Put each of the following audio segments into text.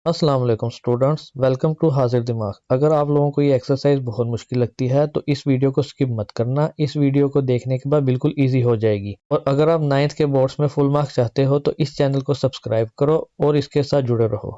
अस्सलाम वालेकुम students, welcome to हाजिर दिमाग। अगर आप लोगों को ये एक्सरसाइज बहुत मुश्किल लगती है तो इस वीडियो को स्किप मत करना। इस वीडियो को देखने के बाद बिल्कुल इजी हो जाएगी। और अगर आप 9th के बोर्ड्स में फुल मार्क्स चाहते हो तो इस चैनल को सब्सक्राइब करो और इसके साथ जुड़े रहो।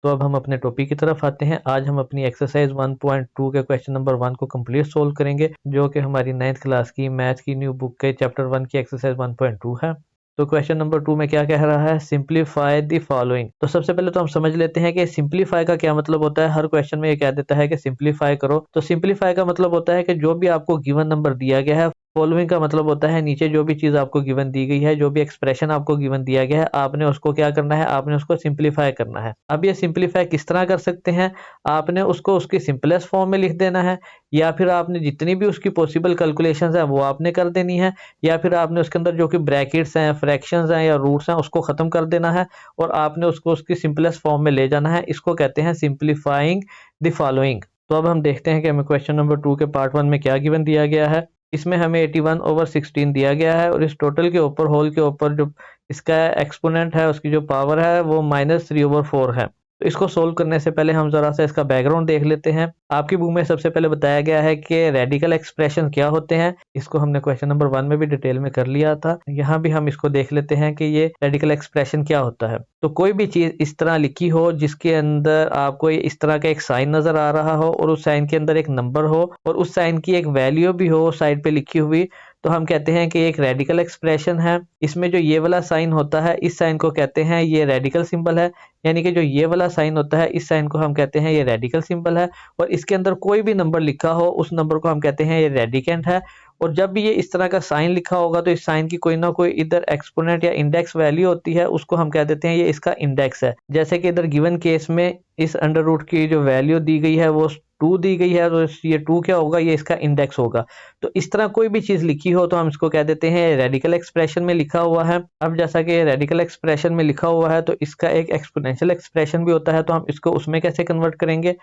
तो अब हम अपने टॉपिक की तरफ आते हैं। आज हम अपनी एक्सरसाइज 1.2 के क्वेश्चन नंबर 1 को कंप्लीट सोल्व करेंगे, जो कि हमारी 9th क्लास की मैथ की न्यू बुक के चैप्टर 1 की एक्सरसाइज 1.2 है। तो क्वेश्चन नंबर 2 में क्या कह रहा है, सिंप्लीफाई द फॉलोइंग। तो सबसे पहले तो हम समझ लेते हैं कि सिंप्लीफाई का क्या मतलब होता है। हर क्वेश्चन में ये कह देता है कि सिंप्लीफाई करो। तो सिंप्लीफाई का मतलब होता है कि जो भी आपको गिवन नंबर दिया गया है, फॉलोइंग का मतलब होता है नीचे जो भी चीज आपको गिवन दी गई है, जो भी एक्सप्रेशन आपको गिवन दिया गया है, आपने उसको क्या करना है, आपने उसको सिंप्लीफाई करना है। अब ये सिंप्लीफाई किस तरह कर सकते हैं, आपने उसको उसकी सिंपलेस्ट फॉर्म में लिख देना है, या फिर आपने जितनी भी उसकी पॉसिबल कैलकुलेशंस है वो आपने कर देनी है, या फिर आपने उसके अंदर जो कि ब्रैकेट्स हैं, फ्रैक्शंस हैं या रूट्स हैं उसको खत्म कर देना है और आपने उसको उसकी सिंपलेस्ट फॉर्म में ले जाना है। इसको कहते हैं सिंप्लीफाइंग द फॉलोइंग। तो अब हम देखते हैं कि हमें क्वेश्चन नंबर 2 के पार्ट 1 में क्या गिवन दिया गया है। इसमें हमें 81/16 दिया गया है और इस टोटल के ऊपर, होल के ऊपर जो इसका एक्सपोनेंट है, उसकी जो पावर है वो -3/4 है। तो इसको सोल्व करने से पहले हम जरा सा इसका बैकग्राउंड देख लेते हैं। आपकी बुक में सबसे पहले बताया गया है कि रेडिकल एक्सप्रेशन क्या होते हैं। इसको हमने क्वेश्चन नंबर 1 में भी डिटेल में कर लिया था। यहाँ भी हम इसको देख लेते हैं कि ये रेडिकल एक्सप्रेशन क्या होता है। तो कोई भी चीज इस तरह लिखी हो जिसके अंदर आपको इस तरह का एक साइन नजर आ रहा हो और उस साइन के अंदर एक नंबर हो और उस साइन की एक वैल्यू भी हो साइड पे लिखी हुई, तो हम कहते हैं कि एक रेडिकल एक्सप्रेशन है। इसमें जो ये वाला साइन होता है, इस साइन को कहते हैं ये रेडिकल सिंबल है। यानी कि जो ये वाला साइन होता है, इस साइन को हम कहते हैं ये रेडिकल सिंबल है। और इसके अंदर कोई भी नंबर लिखा हो, उस नंबर को हम कहते हैं ये रेडिकेंट है। और जब भी ये इस तरह का साइन लिखा होगा तो इस साइन की कोई ना कोई इधर एक्सपोनेंट या इंडेक्स वैल्यू होती है, उसको हम कह देते हैं ये इसका इंडेक्स है। जैसे कि इधर गिवन केस में इस अंडर रूट की जो वैल्यू दी गई है वो 2 दी गई है, तो ये 2 क्या होगा, ये इसका इंडेक्स होगा। तो इस तरह कोई भी चीज लिखी हो तो हम इसको कह देते हैं रेडिकल एक्सप्रेशन में लिखा हुआ है। अब जैसा कि रेडिकल एक्सप्रेशन में लिखा हुआ है तो इसका एक एक्सपोनेंशियल एक्सप्रेशन भी होता है, तो हम इसको उसमें कैसे कन्वर्ट करेंगे।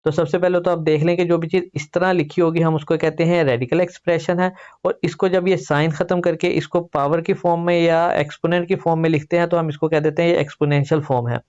तो सबसे पहले तो आप देख लें कि जो भी चीज इस तरह लिखी होगी हम उसको कहते हैं रेडिकल एक्सप्रेशन है। और इसको जब ये साइन खत्म करके इसको पावर की फॉर्म में या एक्सपोनेंट की फॉर्म में लिखते हैं तो हम इसको कह देते हैं ये एक्सपोनेंशियल फॉर्म है।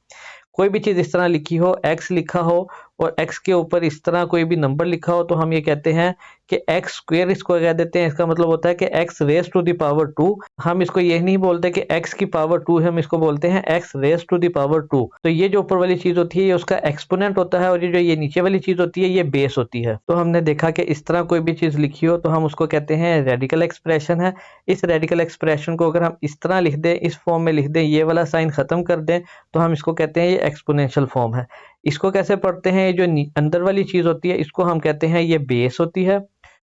कोई भी चीज इस तरह लिखी हो, एक्स लिखा हो और एक्स के ऊपर इस तरह कोई भी नंबर लिखा हो, तो हम ये कहते हैं कि एक्स स्क्वेयर इसको कह देते हैं। इसका मतलब होता है कि x raise to the power 2। हम इसको ये नहीं बोलते कि एक्स की पावर 2 है, हम इसको बोलते हैं x raise to the power 2। तो ये जो ऊपर वाली चीज होती है ये उसका एक्सपोनेंट होता है और ये जो ये नीचे वाली चीज होती है ये बेस होती है। तो हमने देखा कि इस तरह कोई भी चीज लिखी हो तो हम उसको कहते हैं रेडिकल एक्सप्रेशन है। इस रेडिकल एक्सप्रेशन को अगर हम इस तरह लिख दें, इस फॉर्म में लिख दें, ये वाला साइन खत्म कर दें, तो हम इसको कहते हैं ये एक्सपोनेंशियल फॉर्म है। इसको कैसे पढ़ते हैं, ये जो अंदर वाली चीज होती है इसको हम कहते हैं ये बेस होती है।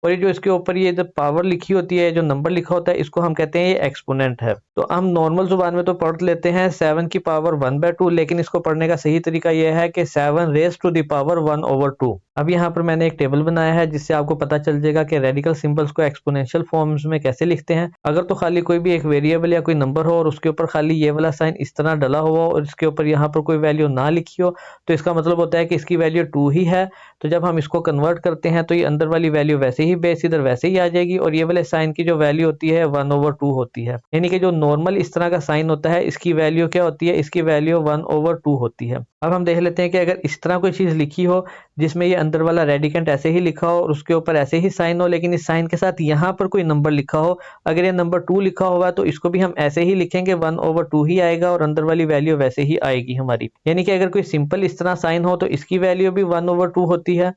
और ये जो इसके ऊपर ये जो पावर लिखी होती है, जो नंबर लिखा होता है, इसको हम कहते हैं ये एक्सपोनेंट है। तो हम नॉर्मल जुबान में तो पढ़ लेते हैं 7 की पावर 1/2, लेकिन इसको पढ़ने का सही तरीका यह है कि 7 रेस टू द पावर 1/2। अब यहाँ पर मैंने एक टेबल बनाया है जिससे आपको पता चल जाएगा कि रेडिकल सिंबल्स को एक्सपोनेंशियल फॉर्म्स में कैसे लिखते हैं। अगर तो खाली कोई भी एक वेरिएबल या कोई नंबर हो और उसके ऊपर खाली ये वाला साइन इस तरह डला हुआ हो और इसके ऊपर यहाँ पर कोई वैल्यू ना लिखी हो, तो इसका मतलब होता है कि इसकी वैल्यू 2 ही है। तो जब हम इसको कन्वर्ट करते हैं तो ये अंदर वाली वैल्यू वैसे ही बेस इधर वैसे ही आ जाएगी और ये वाले साइन की जो वैल्यू होती है 1/2 होती है। यानी कि जो नॉर्मल इस तरह का साइन होता है इसकी वैल्यू क्या होती है, इसकी वैल्यू 1/2 होती है। अब हम देख लेते हैं कि अगर इस तरह कोई चीज लिखी हो जिसमें ये अंदर वाला रेडिकेंट ऐसे ही लिखा हो और उसके ऊपर ऐसे ही साइन हो, लेकिन इस साइन के साथ यहाँ पर कोई नंबर लिखा हो, अगर ये नंबर 2 लिखा होगा तो इसको भी हम ऐसे ही लिखेंगे, 1/2 ही आएगा और अंदर वाली वैल्यू वैसे ही आएगी हमारी। यानी कि अगर कोई सिंपल इस तरह साइन हो तो इसकी वैल्यू भी 1/2 होती है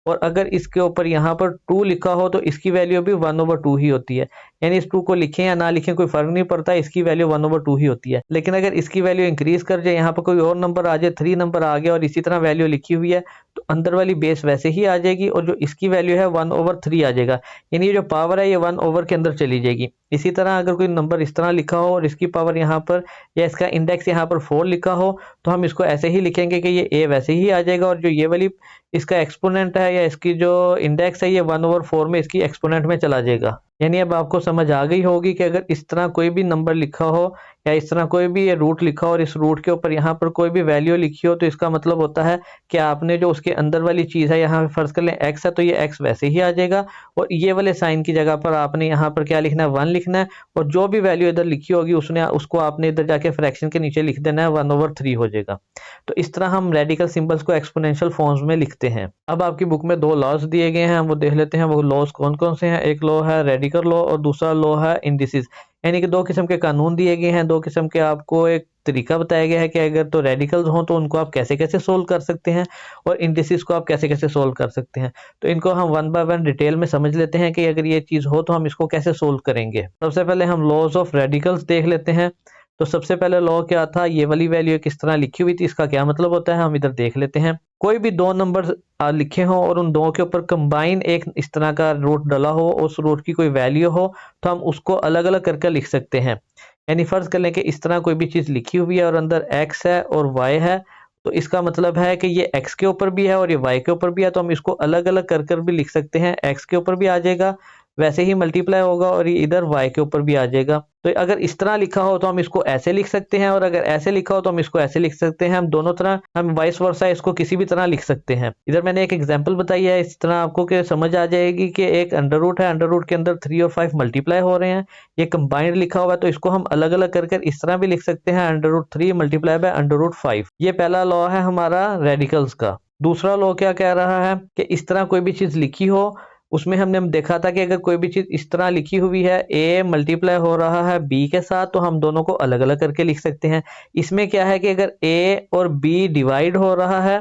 और अगर इसके ऊपर यहाँ पर 2 लिखा हो तो इसकी वैल्यू भी 1/2 ही होती है। यानी इस 2 को लिखें या ना लिखें कोई फर्क नहीं पड़ता, इसकी वैल्यू 1/2 ही होती है। लेकिन अगर इसकी वैल्यू इंक्रीज कर जाए, यहाँ पर कोई और नंबर आ जाए, 3 नंबर आ गया और इसी तरह वैल्यू लिखी हुई है, तो अंदर वाली बेस वैसे ही आ जाएगी और जो इसकी वैल्यू है 1/3 आ जाएगा। यानी ये जो पावर है ये 1 के अंदर चली जाएगी। इसी तरह अगर कोई नंबर इस तरह लिखा हो और इसकी पावर यहाँ पर या इसका इंडेक्स यहाँ पर 4 लिखा हो, तो हम इसको ऐसे ही लिखेंगे कि ये a वैसे ही आ जाएगा और जो ये वाली इसका एक्सपोनेंट है या इसकी जो इंडेक्स है ये 1/4 में इसकी एक्सपोनेंट में चला जाएगा। यानी अब आपको समझ आ गई होगी कि अगर इस तरह कोई भी नंबर लिखा हो या इस तरह कोई भी ये रूट लिखा हो और इस रूट के ऊपर यहाँ पर कोई भी वैल्यू लिखी हो, तो इसका मतलब होता है कि आपने जो उसके अंदर वाली चीज़ है, यहाँ फर्ज कर लें x है, तो ये x वैसे ही आ जाएगा और ये वाले साइन की जगह पर आपने यहाँ पर क्या लिखना है, 1 लिखना है और जो भी वैल्यू इधर लिखी होगी उसको आपने इधर जाके फ्रैक्शन के नीचे लिख देना है, 1/3 हो जाएगा। तो इस तरह हम रेडिकल सिंबल्स को एक्सपोनेंशियल फॉर्म्स में लिखते हैं। अब आपकी बुक में 2 लॉज दिए गए हैं, हम वो देख लेते हैं वो लॉज कौन कौन से हैं। एक लॉ है रेडिकल लॉ और दूसरा लॉ है इंडिसेस। यानी कि 2 किस्म के कानून दिए गए हैं, 2 किस्म के आपको एक तरीका बताया गया है कि अगर तो रेडिकल्स हों तो उनको आप कैसे-कैसे सोल्व कर सकते हैं और इंडिसेस को आप कैसे-कैसे सोल्व कर सकते हैं। तो इनको हम वन बाय वन डिटेल में समझ लेते हैं कि अगर ये चीज़ हो तो हम इसको कैसे सोल्व करेंगे। सबसे पहले हम लॉज ऑफ रेडिकल्स देख लेते हैं। तो सबसे पहले लॉ क्या था, ये वाली वैल्यू किस तरह लिखी हुई थी, इसका क्या मतलब होता है, हम इधर देख लेते हैं। कोई भी 2 नंबर लिखे हों और उन 2 के ऊपर कंबाइन एक इस तरह का रूट डला हो, उस रूट की कोई वैल्यू हो, तो हम उसको अलग-अलग करके लिख सकते हैं। यानी फ़र्ज़ कर लें कि इस तरह कोई भी चीज़ लिखी हुई है और अंदर x है और y है, तो इसका मतलब है कि ये x के ऊपर भी है और ये y के ऊपर भी है, तो हम इसको अलग-अलग कर भी लिख सकते हैं। x के ऊपर भी आ जाएगा, वैसे ही मल्टीप्लाई होगा और ये इधर y के ऊपर भी आ जाएगा। तो अगर इस तरह लिखा हो तो हम इसको ऐसे लिख सकते हैं और अगर ऐसे लिखा हो तो हम इसको ऐसे लिख सकते हैं। हम दोनों तरह, हम वाइस वर्सा इसको किसी भी तरह लिख सकते हैं। इधर मैंने एक एग्जांपल बताई है, इस तरह आपको कि समझ आ जाएगी कि एक अंडर रूट है, अंडर रूट के अंदर 3 और 5 मल्टीप्लाई हो रहे हैं, ये कंबाइंड लिखा हुआ है, तो इसको हम अलग-अलग कर इस तरह भी लिख सकते हैं, under root 3 multiply by under root 5। ये पहला लॉ है हमारा रेडिकल्स का। दूसरा लॉ क्या कह रहा है कि इस तरह कोई भी चीज़ लिखी हो, उसमें हमने देखा था कि अगर कोई भी चीज़ इस तरह लिखी हुई है, a मल्टीप्लाई हो रहा है b के साथ, तो हम दोनों को अलग-अलग करके लिख सकते हैं। इसमें क्या है कि अगर a और b डिवाइड हो रहा है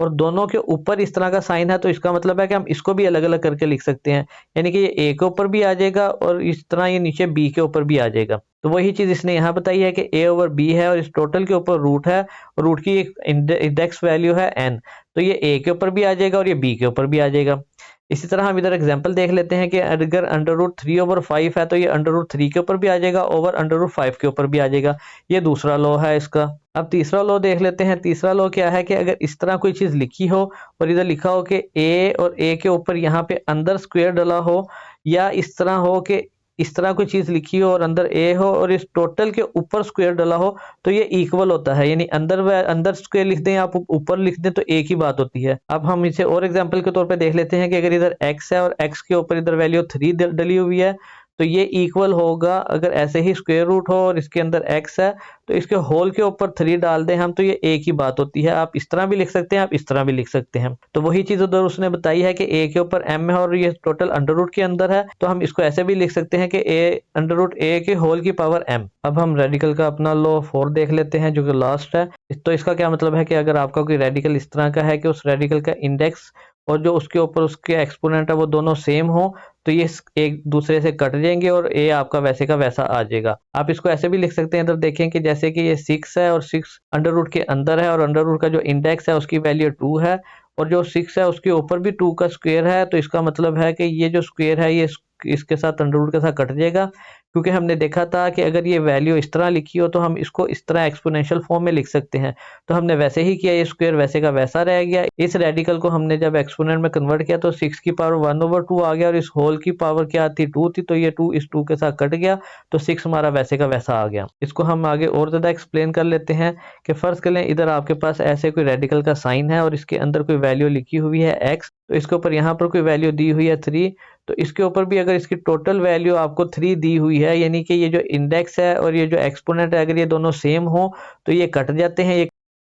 और दोनों के ऊपर इस तरह का साइन है, तो इसका मतलब है कि हम इसको भी अलग-अलग करके लिख सकते हैं। यानी कि ये a के ऊपर भी आ जाएगा और इस तरह ये नीचे b के ऊपर भी आ जाएगा। तो वही चीज़ इसने यहाँ बताई है कि a ओवर b है और इस टोटल के ऊपर रूट है और रूट की एक इंडेक्स वैल्यू है n, तो ये a के ऊपर भी आ जाएगा और ये b के ऊपर भी आ जाएगा। इसी तरह हम इधर एग्जांपल देख लेते हैं कि अगर अंडर रूट 3/5 है तो ये अंडर रूट 3 के ऊपर भी आ जाएगा, ओवर अंडर रूट 5 के ऊपर भी आ जाएगा। ये दूसरा लॉ है इसका। अब तीसरा लॉ देख लेते हैं। तीसरा लॉ क्या है कि अगर इस तरह कोई चीज़ लिखी हो और इधर लिखा हो कि a और a के ऊपर यहाँ पे अंदर स्क्वायर डला हो, या इस तरह हो कि इस तरह कोई चीज़ लिखी हो और अंदर a हो और इस टोटल के ऊपर स्क्वायर डला हो, तो ये इक्वल होता है। यानी अंदर स्क्वायर लिख दें, आप ऊपर लिख दें, तो एक ही बात होती है। अब हम इसे और एग्जांपल के तौर पे देख लेते हैं कि अगर इधर x है और x के ऊपर इधर वैल्यू 3 डली हुई है, तो ये इक्वल होगा, अगर ऐसे ही स्क्वायर रूट हो और इसके अंदर x है तो इसके होल के ऊपर 3 डाल दें हम, तो ये एक ही बात होती है। आप इस तरह भी लिख सकते हैं, आप इस तरह भी लिख सकते हैं। तो वही चीज़ उधर उसने बताई है कि a के ऊपर m है और ये टोटल अंडर रूट के अंदर है, तो हम इसको ऐसे भी लिख सकते हैं कि a अंडर रूट a के होल की पावर m। अब हम रेडिकल का अपना लॉ 4 देख लेते हैं जो कि लास्ट है। तो इसका क्या मतलब है कि अगर आपका कोई रेडिकल इस तरह का है कि उस रेडिकल का इंडेक्स और जो उसके ऊपर उसके एक्सपोनेंट है वो दोनों सेम हो, तो ये एक दूसरे से कट जाएंगे और a आपका वैसे का वैसा आ जाएगा। आप इसको ऐसे भी लिख सकते हैं, इधर देखें कि जैसे कि ये 6 है और 6 अंडर रूट के अंदर है और अंडर रूट का जो इंडेक्स है उसकी वैल्यू 2 है और जो 6 है उसके ऊपर भी 2 का स्क्वायर है, तो इसका मतलब है कि ये जो स्क्वायर है ये इसके साथ अंडर रूट के साथ कट जाएगा, क्योंकि हमने देखा था कि अगर ये वैल्यू इस तरह लिखी हो तो हम इसको इस तरह एक्सपोनेंशियल फॉर्म में लिख सकते हैं। तो हमने वैसे ही किया, ये स्क्वायर वैसे का वैसा रह गया। इस रेडिकल को हमने जब एक्सपोनेंट में कन्वर्ट किया तो 6 की पावर 1/2 आ गया और इस होल की पावर क्या थी, 2 थी, तो ये 2 इस 2 के साथ कट गया, तो 6 हमारा वैसे का वैसा आ गया। इसको हम आगे और ज़्यादा एक्सप्लेन कर लेते हैं कि फ़र्ज़ कर लें इधर आपके पास ऐसे कोई रेडिकल का साइन है और इसके अंदर कोई वैल्यू लिखी हुई है x, तो इसके ऊपर यहाँ पर कोई वैल्यू दी हुई है 3, तो इसके ऊपर भी अगर इसकी टोटल वैल्यू आपको 3 दी हुई है, यानी कि ये जो इंडेक्स है और ये जो एक्सपोनेंट है अगर ये दोनों सेम हो तो ये कट जाते हैं।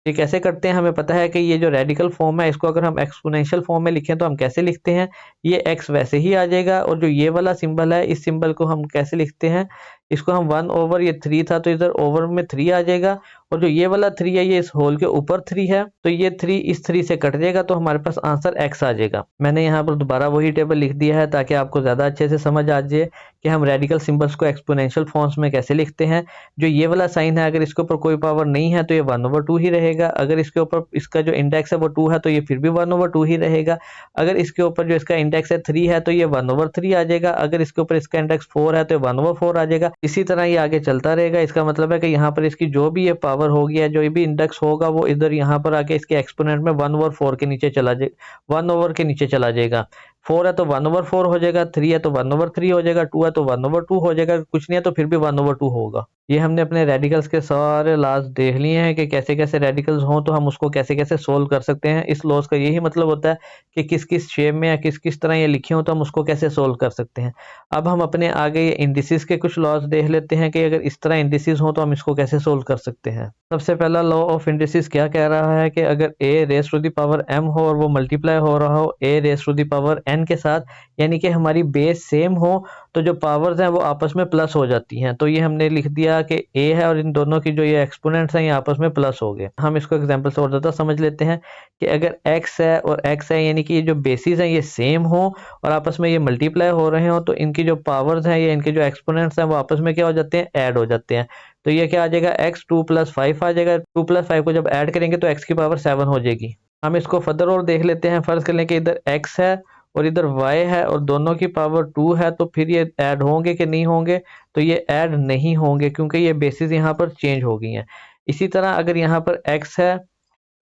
ये कैसे करते हैं, हमें पता है कि ये जो रेडिकल फॉर्म है इसको अगर हम एक्सपोनेंशियल फॉर्म में लिखें तो हम कैसे लिखते हैं, ये x वैसे ही आ जाएगा और जो ये वाला सिंबल है इस सिंबल को हम कैसे लिखते हैं, इसको हम 1 ओवर ये 3 था तो इधर ओवर में 3 आ जाएगा और जो ये वाला 3 है ये इस होल के ऊपर 3 है, तो ये 3 इस 3 से कट जाएगा, तो हमारे पास आंसर x आ जाएगा। मैंने यहाँ पर दोबारा वही टेबल लिख दिया है ताकि आपको ज़्यादा अच्छे से समझ आ जाए कि हम रेडिकल सिंबल्स को एक्सपोनेंशियल फॉर्म्स में कैसे लिखते हैं। जो ये वाला साइन है अगर इसके ऊपर कोई पावर नहीं है तो ये 1/2 ही रहेगा, अगर इसके ऊपर इसका जो इंडेक्स है वो 2 है तो ये फिर भी 1/2 ही रहेगा, अगर इसके ऊपर जो इसका इंडेक्स है 3 है तो ये 1/3 आ जाएगा, अगर इसके ऊपर इसका इंडेक्स 4 है तो ये 1/4 आ जाएगा। इसी तरह ये आगे चलता रहेगा। इसका मतलब है कि यहाँ पर इसकी जो भी ये पावर होगी या जो भी इंडेक्स होगा वो इधर यहाँ पर आके इसके एक्सपोनेंट में 1/4 के नीचे चला जाएगा, 1 ओवर के नीचे चला जाएगा। 4 है तो 1/4 हो जाएगा, 3 है तो 1/3 हो जाएगा, 2 है तो 1/2 हो जाएगा, कुछ नहीं है तो फिर भी 1/2 होगा। ये हमने अपने रेडिकल्स के सारे लॉज देख लिए हैं कि कैसे कैसे रेडिकल्स हों तो हम उसको कैसे कैसे सोल्व कर सकते हैं। इस लॉज का यही मतलब होता है कि किस किस शेप में या किस किस तरह ये लिखे हों तो हम उसको कैसे सोल्व कर सकते हैं। अब हम अपने आगे ये इंडिसेस के कुछ लॉज देख लेते हैं कि अगर इस तरह इंडिसेस हों तो हम इसको कैसे सोल्व कर सकते हैं। सबसे पहला लॉ ऑफ इंडिसेस क्या कह रहा है कि अगर a raise to the power m हो और वो मल्टीप्लाई हो रहा हो a raise to the power n के साथ, यानी कि हमारी बेस सेम हो, तो जो पावर्स हैं वो आपस में प्लस हो जाती हैं। तो ये हमने लिख दिया कि a है और इन दोनों की जो ये एक्सपोनेंट्स हैं ये आपस में प्लस हो गए। हम इसको एग्जांपल से और ज़्यादा समझ लेते हैं कि अगर x है और x है, यानी कि ये जो बेसिस हैं ये सेम हो और आपस में ये मल्टीप्लाई हो रहे हो, तो इनकी जो पावर्स हैं या इनके जो एक्सपोनेंट्स हैं वो आपस में क्या हो जाते हैं, ऐड हो जाते हैं। तो ये क्या आ जाएगा, x 2+5 आ जाएगा। 2+5 को जब ऐड करेंगे तो x की पावर 7 हो जाएगी। हम इसको फर्दर और देख लेते हैं। फर्ज कर लें कि इधर x है और इधर y है और दोनों की पावर 2 है, तो फिर ये ऐड होंगे कि नहीं होंगे, तो ये ऐड नहीं होंगे क्योंकि ये बेसिस यहाँ पर चेंज हो गई हैं। इसी तरह अगर यहाँ पर x है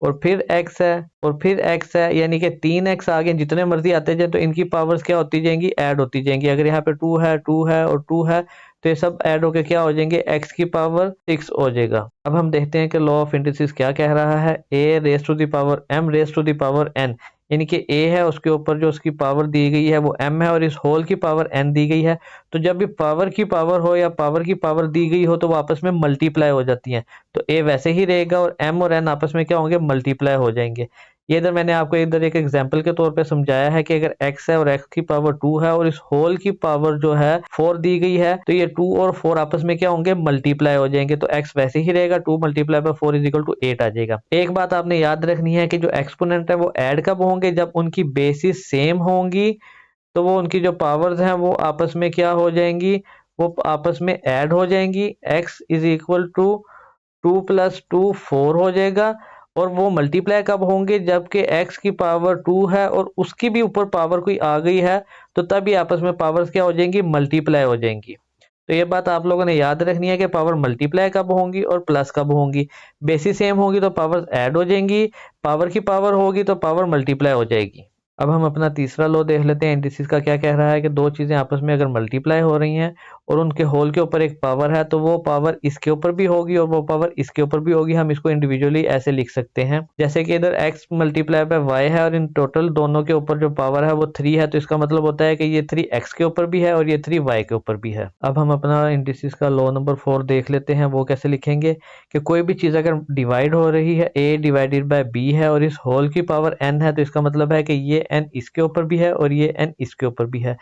और फिर x है और फिर x है, यानी कि 3x आगे जितने मर्जी आते जाए तो इनकी पावर्स क्या होती जाएंगी, ऐड होती जाएंगी। अगर यहाँ पे 2 है, 2 है और 2 है, तो ये सब ऐड होके क्या हो जाएंगे, x की पावर 6 हो जाएगा। अब हम देखते हैं कि लॉ ऑफ इंडिसेस क्या कह रहा है। a raise to the power m raise to the power n, यानी कि a है उसके ऊपर जो उसकी पावर दी गई है वो m है और इस होल की पावर n दी गई है। तो जब भी पावर की पावर हो या पावर की पावर दी गई हो तो वो आपस में मल्टीप्लाई हो जाती हैं। तो a वैसे ही रहेगा और m और n आपस में क्या होंगे, मल्टीप्लाई हो जाएंगे। ये इधर मैंने आपको इधर एक एग्जांपल के तौर पे समझाया है कि अगर x है और x की पावर 2 है और इस होल की पावर जो है 4 दी गई है, तो ये 2 और 4 आपस में क्या होंगे, मल्टीप्लाई हो जाएंगे। तो x वैसे ही रहेगा, 2 multiply by 4 is equal to 8 आ जाएगा। एक बात आपने याद रखनी है कि जो एक्सपोनेंट है वो ऐड कब होंगे, जब उनकी बेसिस सेम होंगी, तो वो उनकी जो पावर्स हैं वो आपस में क्या हो जाएंगी, वो आपस में ऐड हो जाएंगी। x इज इक्वल टू 2+2 4 हो जाएगा। और वो मल्टीप्लाई कब होंगे, जबकि x की पावर 2 है और उसकी भी ऊपर पावर कोई आ गई है, तो तब ये आपस में पावर्स क्या हो जाएंगी, मल्टीप्लाई हो जाएंगी। तो ये बात आप लोगों ने याद रखनी है कि पावर मल्टीप्लाई कब होंगी और प्लस कब होंगी। बेसिस सेम होगी तो पावर्स ऐड हो जाएंगी, पावर की पावर होगी तो पावर मल्टीप्लाई हो जाएगी। अब हम अपना तीसरा लॉ देख लेते हैं। इंडिसेस का क्या कह रहा है कि दो चीज़ें आपस में अगर मल्टीप्लाई हो रही हैं और उनके होल के ऊपर एक पावर है, तो वो पावर इसके ऊपर भी होगी और वो पावर इसके ऊपर भी होगी। हम इसको इंडिविजुअली ऐसे लिख सकते हैं, जैसे कि इधर x मल्टीप्लाई बाय y है और इन टोटल दोनों के ऊपर जो पावर है वो 3 है, तो इसका मतलब होता है कि ये 3 x के ऊपर भी है और ये 3 y के ऊपर भी है। अब हम अपना इंडिसेस का लॉ नंबर 4 देख लेते हैं। वो कैसे लिखेंगे कि कोई भी चीज़ अगर डिवाइड हो रही है, a डिवाइडेड बाय b है और इस होल की पावर n है, तो इसका मतलब है कि ये n इसके ऊपर भी है और ये n इसके ऊपर भी है।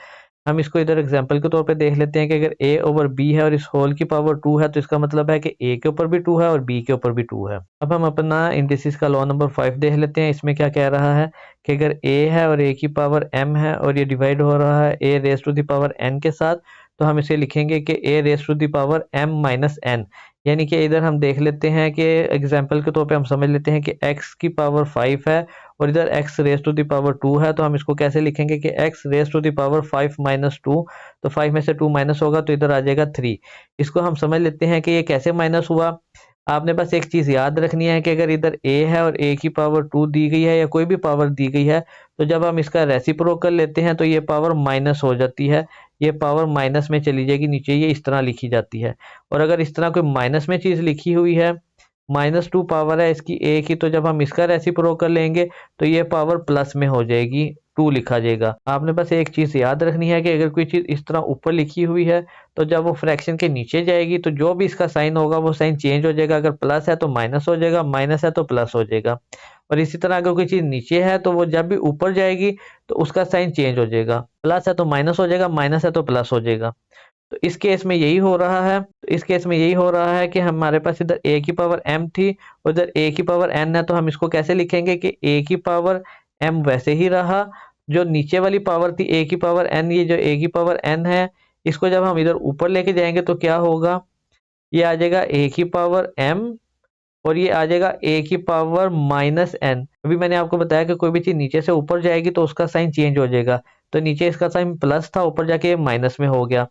हम इसको इधर एग्जांपल के तौर पे देख लेते हैं कि अगर a ओवर b है और इस होल की पावर 2 है, तो इसका मतलब है कि a के ऊपर भी 2 है और b के ऊपर भी 2 है। अब हम अपना इंडिसेस का लॉ नंबर 5 देख लेते हैं। इसमें क्या कह रहा है कि अगर a है और a की पावर m है और ये डिवाइड हो रहा है a raise to the power n के साथ, तो हम इसे लिखेंगे कि a raise to the power m minus n। यानी कि इधर हम देख लेते हैं कि एग्जाम्पल के तौर पे हम समझ लेते हैं कि x की पावर 5 है और इधर x raise to the power 2 है, तो हम इसको कैसे लिखेंगे कि x raise to the power 5 minus 2, तो 5 में से 2 माइनस होगा तो इधर आ जाएगा 3। इसको हम समझ लेते हैं कि ये कैसे माइनस हुआ। आपने बस एक चीज़ याद रखनी है कि अगर इधर a है और a की पावर 2 दी गई है या कोई भी पावर दी गई है, तो जब हम इसका रेसिप्रोकल लेते हैं तो ये पावर माइनस हो जाती है, ये पावर माइनस में चली जाएगी नीचे, ये इस तरह लिखी जाती है। और अगर इस तरह कोई माइनस में चीज़ लिखी हुई है, -2 पावर है इसकी a की, तो जब हम इसका रेसिप्रोकल लेंगे तो ये पावर प्लस में हो जाएगी, 2 लिखा जाएगा। आपने बस एक चीज़ याद रखनी है कि अगर कोई चीज़ इस तरह ऊपर लिखी हुई है, तो जब वो फ्रैक्शन के नीचे जाएगी तो जो भी इसका साइन होगा वो साइन चेंज हो जाएगा। अगर प्लस है तो माइनस हो जाएगा, माइनस है तो प्लस हो जाएगा। और इसी तरह अगर कोई चीज़ नीचे है तो वो जब भी ऊपर जाएगी तो उसका साइन चेंज हो जाएगा। प्लस है तो माइनस हो जाएगा, माइनस है तो प्लस हो जाएगा। तो इस केस में यही हो रहा है। तो इस केस में यही हो रहा है कि हमारे पास इधर a की पावर m थी और इधर a की पावर n है, तो हम इसको कैसे लिखेंगे कि a की पावर m वैसे ही रहा, जो नीचे वाली पावर थी a की पावर n, ये जो a की पावर n है, इसको जब हम इधर ऊपर लेके जाएंगे तो क्या होगा, ये आ जाएगा a की पावर m और ये आ जाएगा a की पावर -n। अभी मैंने आपको बताया कि कोई भी चीज़ नीचे से ऊपर जाएगी तो उसका साइन चेंज हो जाएगा। तो नीचे इसका साइन प्लस था, ऊपर जाके माइनस में हो गया।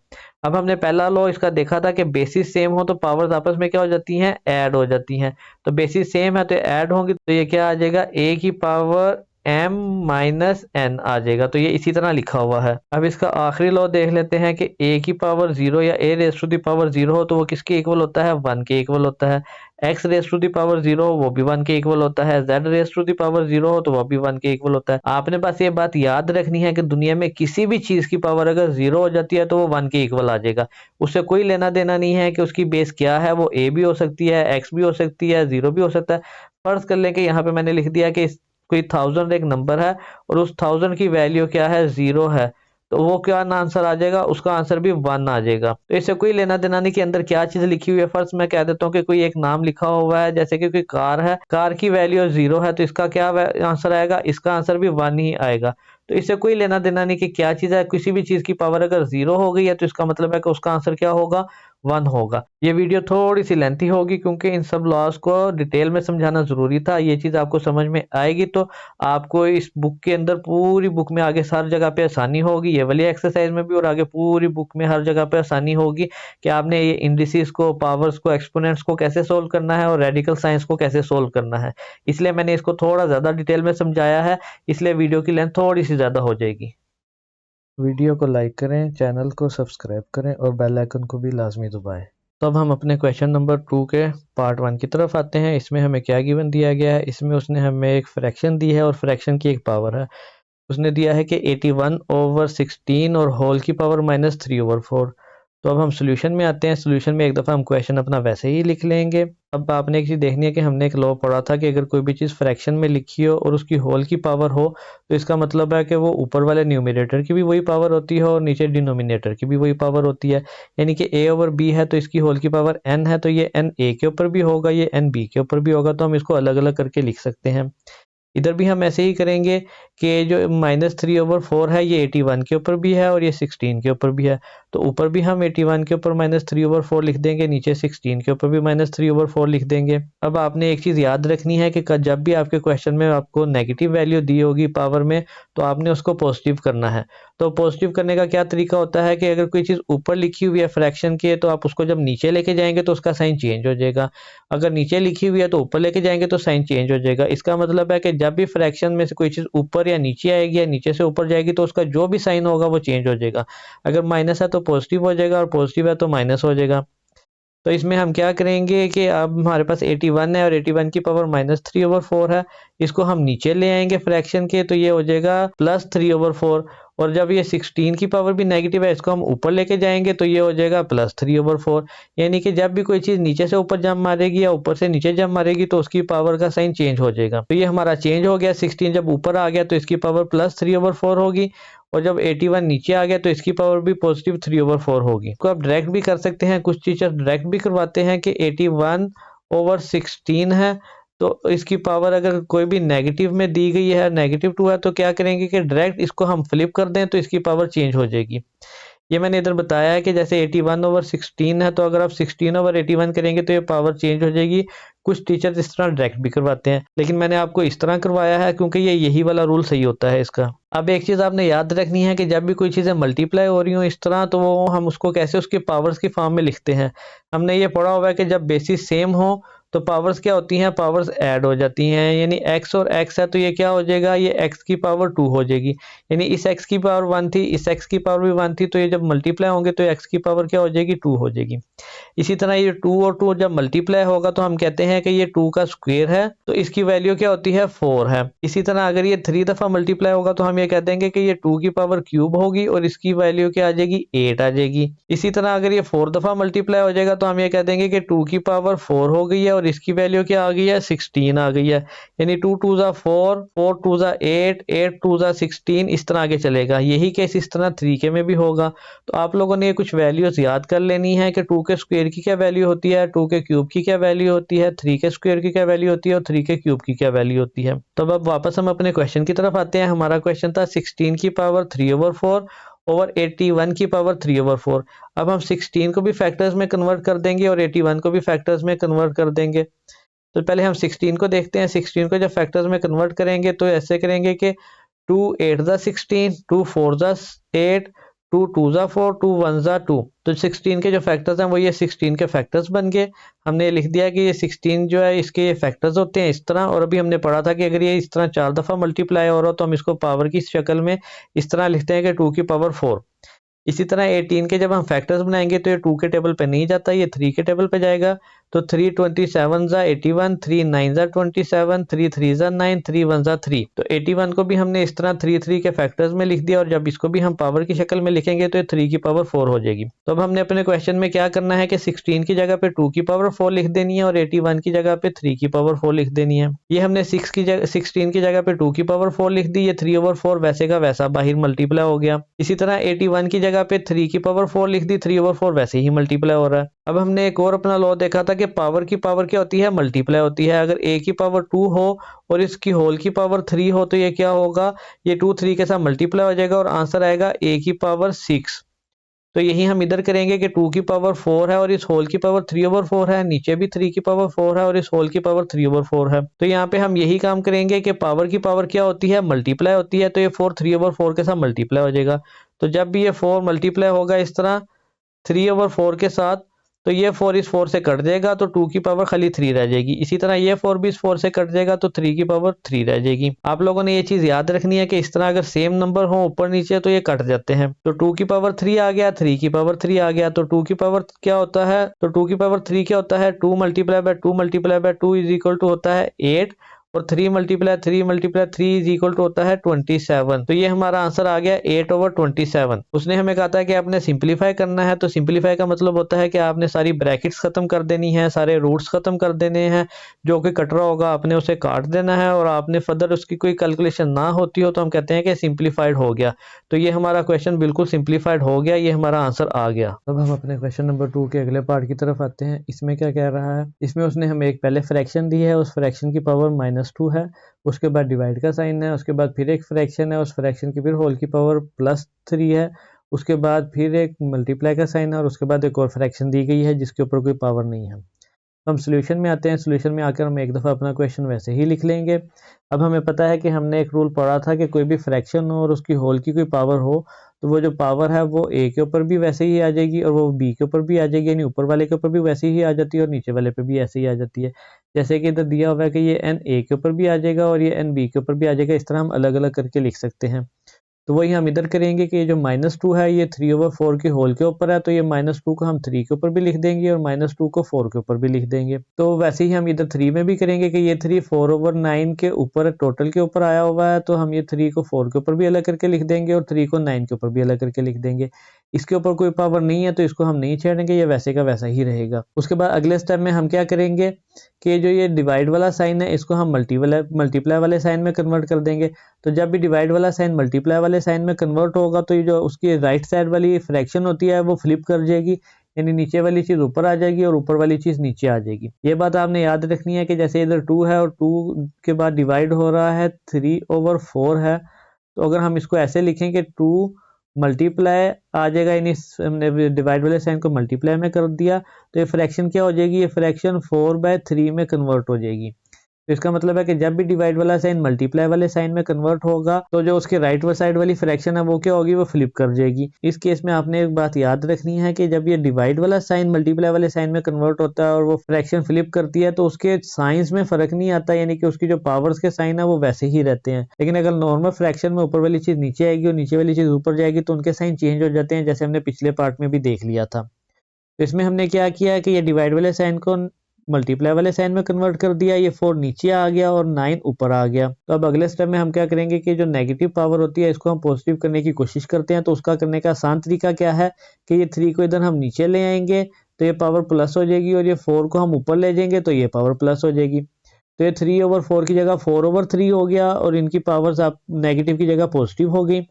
अब हमने पहला लॉ इसका देखा था कि बेसिस सेम हो तो पावर्स आपस में क्या हो जाती हैं, ऐड हो जाती हैं। तो बेसिस सेम है तो ऐड होंगी, तो ये क्या आ जाएगा, a की पावर m माइनस एन आ जाएगा। तो ये इसी तरह लिखा हुआ है। अब इसका आखिरी लॉ देख लेते हैं कि a की पावर 0 या a raise to the power 0 हो तो वो किसके इक्वल होता है, 1 के इक्वल होता है। x raise to the power 0 हो वो भी 1 के इक्वल होता है। z raise to the power 0 हो तो वो भी 1 के इक्वल होता है। आपने बस ये बात याद रखनी है कि दुनिया में किसी भी चीज की पावर अगर 0 हो जाती है तो वो 1 के इक्वल आ जाएगा। उससे कोई लेना देना नहीं है कि उसकी बेस क्या है, वो a भी हो सकती है, x भी हो सकती है, 0 भी हो सकता है। फर्ज कर लें कि यहाँ पे मैंने लिख दिया कि कोई 1000 एक नंबर है और उस 1000 की वैल्यू क्या है, 0 है, तो वो क्या आंसर आ जाएगा, उसका आंसर भी 1 आ जाएगा। तो इससे कोई लेना देना नहीं कि अंदर क्या चीज लिखी हुई है। फर्स्ट मैं कह देता हूँ कि कोई एक नाम लिखा हुआ है, जैसे कि कोई कार है, कार की वैल्यू 0 है तो इसका क्या आंसर आएगा, इसका आंसर भी 1 ही आएगा। तो इससे कोई लेना देना नहीं कि क्या चीज है। किसी भी चीज की पावर अगर 0 हो गई है तो इसका मतलब है कि उसका आंसर क्या होगा, 1 होगा। ये वीडियो थोड़ी सी लेंथी होगी क्योंकि इन सब लॉस को डिटेल में समझाना जरूरी था। ये चीज आपको समझ में आएगी तो आपको इस बुक के अंदर, पूरी बुक में आगे हर जगह पे आसानी होगी, ये वाली एक्सरसाइज में भी और आगे पूरी बुक में हर जगह पे आसानी होगी कि आपने ये इंडिसेस को, पावर्स को, एक्सपोनेंट्स को कैसे सोल्व करना है और रेडिकल साइंस को कैसे सोल्व करना है। इसलिए मैंने इसको थोड़ा ज्यादा डिटेल में समझाया है, इसलिए वीडियो की लेंथ थोड़ी सी ज्यादा हो जाएगी। वीडियो को लाइक करें, चैनल को सब्सक्राइब करें और बेल आइकन को भी लाजमी दबाएं। तो अब हम अपने क्वेश्चन नंबर 2 के पार्ट 1 की तरफ आते हैं। इसमें हमें क्या गिवन दिया गया है, इसमें उसने हमें एक फ्रैक्शन दी है और फ्रैक्शन की एक पावर है। उसने दिया है कि 81/16 और होल की पावर -3/4। तो अब हम सॉल्यूशन में आते हैं। सॉल्यूशन में एक दफ़ा हम क्वेश्चन अपना वैसे ही लिख लेंगे। अब आपने एक चीज़ देखनी है कि हमने एक लॉ पढ़ा था कि अगर कोई भी चीज़ फ्रैक्शन में लिखी हो और उसकी होल की पावर हो तो इसका मतलब है कि वो ऊपर वाले न्यूमरेटर की भी वही पावर होती है और नीचे डिनोमिनेटर की भी वही पावर होती है। यानी कि a/b है तो इसकी होल की पावर n है तो ये n a के ऊपर भी होगा, ये n b के ऊपर भी होगा। तो हम इसको अलग अलग करके लिख सकते हैं। इधर भी हम ऐसे ही करेंगे कि जो -3/4 है ये 81 के ऊपर भी है और ये 16 के ऊपर भी है। तो ऊपर भी हम 81 के ऊपर -3/4 लिख देंगे, नीचे 16 के ऊपर भी -3/4 लिख देंगे। अब आपने एक चीज़ याद रखनी है कि जब भी आपके क्वेश्चन में आपको नेगेटिव वैल्यू दी होगी पावर में तो आपने उसको पॉजिटिव करना है। तो पॉजिटिव करने का क्या तरीका होता है कि अगर कोई चीज़ ऊपर लिखी हुई है फ्रैक्शन के तो आप उसको जब नीचे लेके जाएंगे तो उसका साइन चेंज हो जाएगा। अगर नीचे लिखी हुई है तो ऊपर लेके जाएंगे तो साइन चेंज हो जाएगा। इसका मतलब है कि जब भी फ्रैक्शन में से कोई चीज़ ऊपर या नीचे आएगी या नीचे से ऊपर जाएगी तो उसका जो भी साइन होगा वो चेंज हो जाएगा। अगर माइनस है तो पॉजिटिव हो जाएगा और पॉजिटिव है तो माइनस हो जाएगा। तो इसमें हम क्या करेंगे कि अब हमारे पास 81 है और 81 की पावर -3/4 है। इसको हम नीचे ले आएंगे फ्रैक्शन के तो ये हो जाएगा +3/4। और जब ये 16 की पावर भी नेगेटिव है इसको हम ऊपर लेके जाएंगे तो ये हो जाएगा +3/4। यानी कि जब भी कोई चीज़ नीचे से ऊपर जंप मारेगी या ऊपर से नीचे जंप मारेगी तो उसकी पावर का साइन चेंज हो जाएगा। तो ये हमारा चेंज हो गया। 16 जब ऊपर आ गया तो इसकी पावर +3/4 होगी और जब 81 नीचे आ गया तो इसकी पावर भी +3/4 होगी। तो आप डायरेक्ट भी कर सकते हैं, कुछ टीचर डायरेक्ट भी करवाते हैं कि 81/16 है तो इसकी पावर अगर कोई भी नेगेटिव में दी गई है, -2 है, तो क्या करेंगे कि डायरेक्ट इसको हम फ्लिप कर दें तो इसकी पावर चेंज हो जाएगी। ये मैंने इधर बताया है कि जैसे 81/16 है तो अगर आप 16/81 करेंगे तो ये पावर चेंज हो जाएगी। कुछ टीचर इस तरह डायरेक्ट भी करवाते हैं लेकिन मैंने आपको इस तरह करवाया है क्योंकि ये यही वाला रूल सही होता है इसका। अब एक चीज़ आपने याद रखनी है कि जब भी कोई चीज़ें मल्टीप्लाई हो रही हो इस तरह तो वो हम उसको कैसे उसके पावर्स की फॉर्म में लिखते हैं। हमने ये पढ़ा हुआ है कि जब बेसिस सेम हो तो पावर्स क्या होती हैं, पावर्स ऐड हो जाती हैं। यानी x और x है तो ये क्या हो जाएगा, ये x की पावर 2 हो जाएगी। यानी इस x की पावर 1 थी, इस x की पावर भी 1 थी तो ये जब मल्टीप्लाई होंगे तो x की पावर क्या हो जाएगी, 2 हो जाएगी। इसी तरह ये 2 और 2 जब मल्टीप्लाई होगा तो हम कहते हैं कि ये 2 का स्क्वायर है तो इसकी वैल्यू क्या होती है, 4 है। इसी तरह अगर ये 3 दफ़ा मल्टीप्लाई होगा तो हम ये कह देंगे कि ये 2 की पावर क्यूब होगी और इसकी वैल्यू क्या आ जाएगी, 8 आ जाएगी। इसी तरह अगर ये 4 दफ़ा मल्टीप्लाई हो जाएगा तो हम ये कह देंगे कि 2 की पावर 4 हो गई है और इसकी वैल्यू क्या आ गई है, 16 आ गई है। यानी 2 2 ज़ा 4, 4 2 ज़ा 8, 8 2 ज़ा 16, इस तरह आगे चलेगा। यही केस इस तरह 3 के में भी होगा। तो आप लोगों ने ये कुछ वैल्यूज याद कर लेनी है कि 2 के स्क्वायर की क्या वैल्यू होती है, 2 के क्यूब की क्या वैल्यू होती है, 3 के स्क्वायर की क्या वैल्यू होती है और 3 के क्यूब की क्या वैल्यू होती है। तो अब वापस हम अपने क्वेश्चन की तरफ आते हैं। हमारा क्वेश्चन था 16 की पावर 3/4 ओवर 81 की पावर 3/4। अब हम 16 को भी फैक्टर्स में कन्वर्ट कर देंगे और 81 को भी फैक्टर्स में कन्वर्ट कर देंगे। तो पहले हम 16 को देखते हैं। 16 को जब फैक्टर्स में कन्वर्ट करेंगे तो ऐसे करेंगे कि 2 8 ज़ा 16, 2 4 ज़ा 8, 2 2 ज़ा 4, 2 1 ज़ा 2। तो 16 के जो फैक्टर्स हैं वो ये 16 के फैक्टर्स बन गए। हमने लिख दिया कि ये 16 जो है इसके फैक्टर्स होते हैं इस तरह, और अभी हमने पढ़ा था कि अगर ये इस तरह 4 दफ़ा मल्टीप्लाई हो रहा हो तो हम इसको पावर की शक्ल में इस तरह लिखते हैं कि 2 की पावर 4। इसी तरह 18 के जब हम फैक्टर्स बनाएंगे तो ये 2 के टेबल पे नहीं जाता, ये 3 के टेबल पे जाएगा। तो 3 27 ज़ा 81, 3 9 ज़ा 27, 3 3 ज़ा 9, 3 1 ज़ा 3। तो 81 को भी हमने इस तरह 3 के फैक्टर्स में लिख दिया, और जब इसको भी हम पावर की शक्ल में लिखेंगे तो ये 3 की पावर 4 हो जाएगी। तो अब हमने अपने क्वेश्चन में क्या करना है कि 16 की जगह पे 2 की पावर 4 लिख देनी है और 81 की जगह पे 3 की पावर 4 लिख देनी है। ये हमने 16 की जगह पे 2 की पावर 4 लिख दी, ये 3/4 वैसे का वैसा बाहर मल्टीप्लाई हो गया। इसी तरह 81 की जगह पे 3 की पावर 4 लिख दी, 3/4 वैसे ही मल्टीप्लाई हो रहा है। अब हमने एक और अपना लॉ देखा था कि पावर की पावर क्या होती है, मल्टीप्लाई होती है। अगर a की पावर 2 हो और इसकी होल की पावर 3 हो तो ये क्या होगा, ये 2 3 के साथ मल्टीप्लाई हो जाएगा और आंसर आएगा a की पावर 6। तो यही हम इधर करेंगे कि 2 की पावर 4 है और इस होल की पावर 3/4 है, नीचे भी 3 की पावर 4 है और इस होल की पावर 3/4 है। तो यहाँ पे हम यही काम करेंगे कि पावर की पावर क्या होती है, मल्टीप्लाई होती है। तो ये 4 3/4 के साथ मल्टीप्लाई हो जाएगा। तो जब भी ये 4 मल्टीप्लाई होगा इस तरह 3/4 के साथ, तो ये 4 इस 4 से कट जाएगा तो 2 की पावर खाली 3 रह जाएगी। इसी तरह ये 4 भी इस 4 से कट जाएगा तो 3 की पावर 3 रह जाएगी। आप लोगों ने ये चीज़ याद रखनी है कि इस तरह अगर सेम नंबर हो ऊपर नीचे तो ये कट जाते हैं। तो 2 की पावर 3 आ गया, 3 की पावर 3 आ गया, तो 2 की पावर क्या होता है, तो 2 की पावर 3 क्या होता है, 2 multiply by 2 multiply by 2 is equal to होता है 8, और 3 मल्टीप्लाई 3 इज इक्वल टू होता है 27। तो ये हमारा आंसर आ गया 8/27। उसने हमें कहा था कि आपने सिंपलीफाई करना है, तो सिंपलीफाई का मतलब होता है कि आपने सारी ब्रैकेट्स खत्म कर देनी है, सारे रूट्स खत्म कर देने हैं, जो कि कट रहा होगा आपने उसे काट देना है, और आपने फर्दर उसकी कोई कैलकुलेशन ना होती हो तो हम कहते हैं कि सिंपलीफाइड हो गया। तो ये हमारा क्वेश्चन बिल्कुल सिंपलीफाइड हो गया, ये हमारा आंसर आ गया। अब हम अपने क्वेश्चन नंबर 2 के अगले पार्ट की तरफ आते हैं। इसमें क्या कह रहा है, इसमें उसने हमें एक पहले फ्रैक्शन दी है, उस फ्रैक्शन की पावर -2 है, उसके बाद डिवाइड का साइन है, उसके बाद फिर एक फ्रैक्शन है, उस फ्रैक्शन की फिर होल की पावर +3 है, उसके बाद फिर एक मल्टीप्लाई का साइन है, और उसके बाद एक और फ्रैक्शन दी गई है जिसके ऊपर कोई पावर नहीं है। हम सॉल्यूशन में आते हैं। सॉल्यूशन में आकर हम एक दफ़ा अपना क्वेश्चन वैसे ही लिख लेंगे। अब हमें पता है कि हमने एक रूल पढ़ा था कि कोई भी फ्रैक्शन हो और उसकी होल की कोई पावर हो, तो वो जो पावर है वो a के ऊपर भी वैसे ही आ जाएगी और वो b के ऊपर भी आ जाएगी, यानी ऊपर वाले के ऊपर भी वैसे ही आ जाती है और नीचे वाले पे भी ऐसे ही आ जाती है। जैसे कि इधर दिया हुआ है कि ये n a के ऊपर भी आ जाएगा और ये n b के ऊपर भी आ जाएगा, इस तरह हम अलग-अलग करके लिख सकते हैं। तो वही हम इधर करेंगे कि ये जो -2 है ये 3/4 की होल के ऊपर है, तो ये -2 को हम 3 के ऊपर भी लिख देंगे और -2 को 4 के ऊपर भी लिख देंगे। तो वैसे ही हम इधर 3 में भी करेंगे कि ये 3 4/9 के ऊपर टोटल के ऊपर आया हुआ है, तो हम ये 3 को 4 के ऊपर भी अलग करके लिख देंगे और 3 को 9 के ऊपर भी अलग करके लिख देंगे। इसके ऊपर कोई पावर नहीं है तो इसको हम नहीं छेड़ेंगे, ये वैसे का वैसा ही रहेगा। उसके बाद अगले स्टेप में हम क्या करेंगे कि जो ये डिवाइड वाला साइन है इसको हम मल्टीप्लाई वाले साइन में कन्वर्ट कर देंगे। तो जब भी डिवाइड वाला साइन मल्टीप्लाई वाले साइन में कन्वर्ट होगा तो ये जो उसकी राइट साइड वाली फ्रैक्शन होती है वो फ्लिप कर जाएगी, यानी नीचे वाली चीज़ ऊपर आ जाएगी और ऊपर वाली चीज़ नीचे आ जाएगी। ये बात आपने याद रखनी है कि जैसे इधर 2 है और 2 के बाद डिवाइड हो रहा है 3/4 है, तो अगर हम इसको ऐसे लिखें कि 2 मल्टीप्लाई आ जाएगा, यानी हमने डिवाइड वाले साइन को मल्टीप्लाई में कर दिया, तो ये फ्रैक्शन क्या हो जाएगी, ये फ्रैक्शन 4/3 में कन्वर्ट हो जाएगी। तो इसका मतलब है कि जब भी डिवाइड वाला साइन मल्टीप्लाई वाले साइन में कन्वर्ट होगा तो जो उसके राइट साइड वाली फ्रैक्शन है वो क्या होगी, वो फ्लिप कर जाएगी। इस केस में आपने एक बात याद रखनी है कि जब ये डिवाइड वाला साइन मल्टीप्लाई वाले साइन में कन्वर्ट होता है और वो फ्रैक्शन फ्लिप करती है तो उसके साइंस में फर्क नहीं आता, यानी कि उसकी जो पावर्स के साइन है वो वैसे ही रहते हैं। लेकिन अगर नॉर्मल फ्रैक्शन में ऊपर वाली चीज नीचे आएगी और नीचे वाली चीज ऊपर जाएगी तो उनके साइन चेंज हो जाते हैं, जैसे हमने पिछले पार्ट में भी देख लिया था। तो इसमें हमने क्या किया है कि ये डिवाइड वाले साइन को मल्टीप्लाई वाले साइन में कन्वर्ट कर दिया, ये 4 नीचे आ गया और 9 ऊपर आ गया। तो अब अगले स्टेप में हम क्या करेंगे कि जो नेगेटिव पावर होती है इसको हम पॉजिटिव करने की कोशिश करते हैं। तो उसका करने का आसान तरीका क्या है कि ये 3 को इधर हम नीचे ले आएंगे तो ये पावर प्लस हो जाएगी, और ये 4 को हम ऊपर ले जाएंगे तो ये पावर प्लस हो जाएगी। तो ये 3/4 की जगह 4/3 हो गया और इनकी पावर्स आप नेगेटिव की जगह पॉजिटिव हो गई।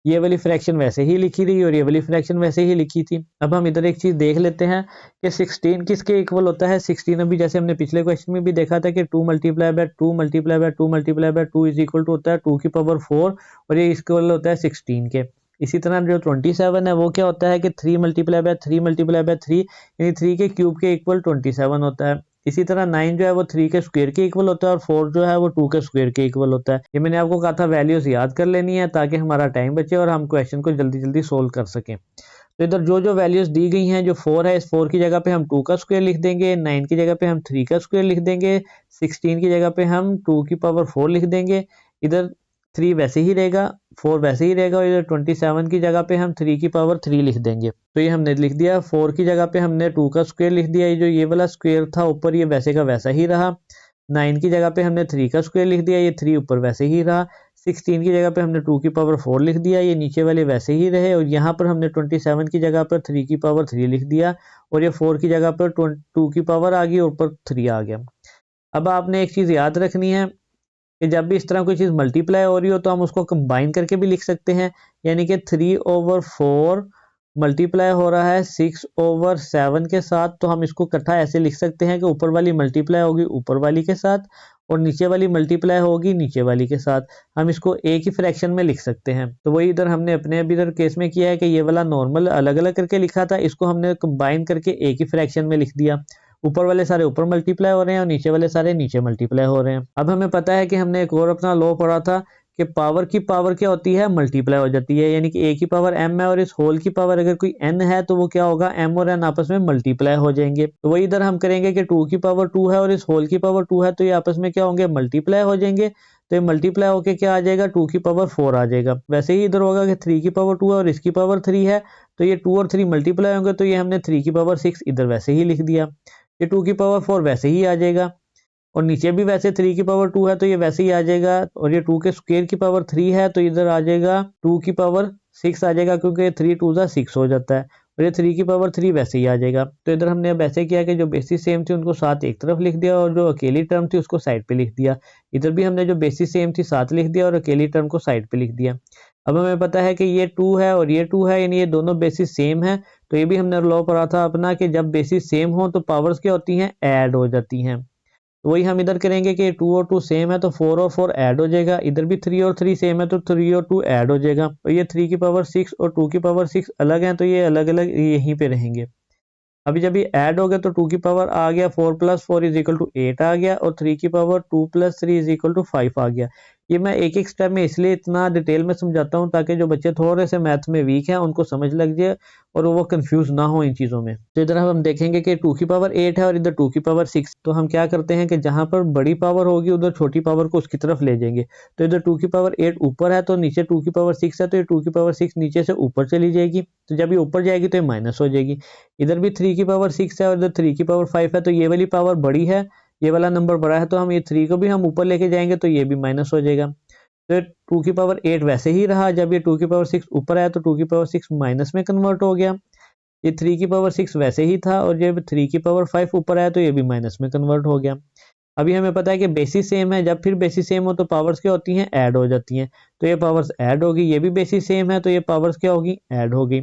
ये वाली फ्रैक्शन वैसे ही लिखी रही और ये वाली फ्रैक्शन वैसे ही लिखी थी। अब हम इधर एक चीज़ देख लेते हैं कि 16 किसके इक्वल होता है। 16 अभी जैसे हमने पिछले क्वेश्चन में भी देखा था कि 2 multiply by 2 multiply by 2 multiply by 2 is equal to होता है 2 की पावर 4 और ये इक्वल होता है 16 के। इसी तरह जो 27 है वो क्या होता है कि 3 मल्टीप्लाई बाय 3 मल्टीप्लाई बाय 3 यानी 3 के क्यूब के इक्वल 27 होता है। इसी तरह 9 जो है वो 3 के स्क्वायर के इक्वल होता है और 4 जो है वो 2 के स्क्वायर के इक्वल होता है। ये मैंने आपको कहा था वैल्यूज याद कर लेनी है ताकि हमारा टाइम बचे और हम क्वेश्चन को जल्दी जल्दी सोल्व कर सकें। तो इधर जो जो वैल्यूज दी गई हैं, जो 4 है, इस 4 की जगह पे हम 2 का स्क्वायर लिख देंगे, 9 की जगह पे हम 3 का स्क्वायर लिख देंगे, 16 की जगह पे हम 2 की पावर 4 लिख देंगे। इधर 3 वैसे ही रहेगा, 4 वैसे ही रहेगा और इधर 27 की जगह पे हम 3 की पावर 3 लिख देंगे। तो ये हमने लिख दिया। 4 की जगह पे हमने 2 का स्क्वायर लिख दिया, ये जो ये वाला स्क्वायर था ऊपर ये वैसे का वैसा ही रहा। 9 की जगह पे हमने 3 का स्क्वायर लिख दिया, ये 3 ऊपर वैसे ही रहा। 16 की जगह पे हमने 2 की पावर 4 लिख दिया, ये नीचे वाले वैसे ही रहे और यहाँ पर हमने 27 की जगह पर 3 की पावर 3 लिख दिया और ये 4 की जगह पर 2 की पावर आ गई और ऊपर 3 आ गया। अब आपने एक चीज़ याद रखनी है कि जब भी इस तरह कोई चीज़ मल्टीप्लाई हो रही हो तो हम उसको कंबाइन करके भी लिख सकते हैं, यानी कि 3/4 मल्टीप्लाई हो रहा है 6/7 के साथ, तो हम इसको इकट्ठा ऐसे लिख सकते हैं कि ऊपर वाली मल्टीप्लाई होगी ऊपर वाली के साथ और नीचे वाली मल्टीप्लाई होगी नीचे वाली के साथ। हम इसको एक ही फ्रैक्शन में लिख सकते हैं। तो वही इधर हमने अपने अभी इधर केस में किया है कि ये वाला नॉर्मल अलग अलग करके लिखा था, इसको हमने कंबाइन करके एक ही फ्रैक्शन में लिख दिया। ऊपर वाले सारे ऊपर मल्टीप्लाई हो रहे हैं और नीचे वाले सारे नीचे मल्टीप्लाई हो रहे हैं। अब हमें पता है कि हमने एक और अपना लॉ पढ़ा था कि पावर की पावर क्या होती है, मल्टीप्लाई हो जाती है, यानी कि ए की पावर m है और इस होल की पावर अगर कोई n है तो वो क्या होगा, m और n आपस में मल्टीप्लाई हो जाएंगे। तो वही इधर हम करेंगे कि 2 की पावर 2 है और इस होल की पावर 2 है तो ये आपस में क्या होंगे, मल्टीप्लाई हो जाएंगे। तो ये मल्टीप्लाई होके क्या आ जाएगा, 2 की पावर 4 आ जाएगा। वैसे ही इधर होगा कि 3 की पावर 2 है और इसकी पावर 3 है तो ये 2 और 3 मल्टीप्लाई होंगे तो ये हमने 3 की पावर 6 इधर वैसे ही लिख दिया। ये 2 की पावर 4 वैसे ही आ जाएगा और नीचे भी वैसे 3 की पावर 2 है तो ये वैसे ही आ जाएगा और ये 2 के स्क्वायर की पावर 3 है तो इधर आ जाएगा 2 की पावर 6 आ जाएगा क्योंकि 3 2 जा 6 हो जाता है और ये 3 की पावर 3 वैसे ही आ जाएगा। तो इधर हमने अब ऐसे किया कि जो बेसिस सेम थी उनको साथ एक तरफ लिख दिया और जो अकेली टर्म थी उसको साइड पे लिख दिया। इधर भी हमने जो बेसिस सेम थी साथ लिख दिया और अकेली टर्म को साइड पे लिख दिया। अब हमें पता है कि ये 2 है और ये 2 है, यानी ये दोनों बेसिस सेम है। तो ये भी हमने लॉ पढ़ा था अपना कि जब बेसिस सेम हो तो पावर्स क्या होती हैं, ऐड हो जाती हैं। तो वही हम इधर करेंगे कि 2 और 2 सेम है तो 4 और 4 ऐड हो जाएगा। इधर भी 3 और 3 सेम है तो 3 और 2 ऐड हो जाएगा। तो ये 3 की पावर 6 और 2 की पावर 6 अलग हैं तो ये अलग अलग यहीं पे रहेंगे। अभी जब ये ऐड हो गया तो 2 की पावर आ गया 4 + 4 = 8 आ गया और 3 की पावर 2 + 3 = 5 आ गया। ये मैं एक एक स्टेप में इसलिए इतना डिटेल में समझाता हूँ ताकि जो बच्चे थोड़े से मैथ में वीक हैं उनको समझ लग जाए और वो कंफ्यूज ना हो इन चीज़ों में। तो इधर हम देखेंगे कि 2 की पावर 8 है और इधर 2 की पावर 6। तो हम क्या करते हैं कि जहाँ पर बड़ी पावर होगी उधर छोटी पावर को उसकी तरफ ले जाएंगे। तो इधर 2 की पावर 8 ऊपर है तो नीचे 2 की पावर 6 है तो ये 2 की पावर 6 नीचे से ऊपर चली जाएगी। तो जब ये ऊपर जाएगी तो ये माइनस हो जाएगी। इधर भी 3 की पावर 6 है और इधर 3 की पावर 5 है तो ये वाली पावर बड़ी है, ये वाला नंबर बड़ा है तो हम ये 3 को भी हम ऊपर लेके जाएंगे तो ये भी माइनस हो जाएगा। तो 2 की पावर 8 वैसे ही रहा, जब ये 2 की पावर 6 ऊपर आया तो 2 की पावर 6 माइनस में कन्वर्ट हो गया। ये 3 की पावर 6 वैसे ही था और जब 3 की पावर 5 ऊपर आया तो ये भी माइनस में कन्वर्ट हो गया। अभी हमें पता है कि बेसिस सेम है, जब फिर बेसिस सेम हो तो पावर्स क्या होती हैं, ऐड हो जाती हैं। तो ये पावर्स ऐड होगी, ये भी बेसिस सेम है तो ये पावर्स क्या होगी, ऐड होगी।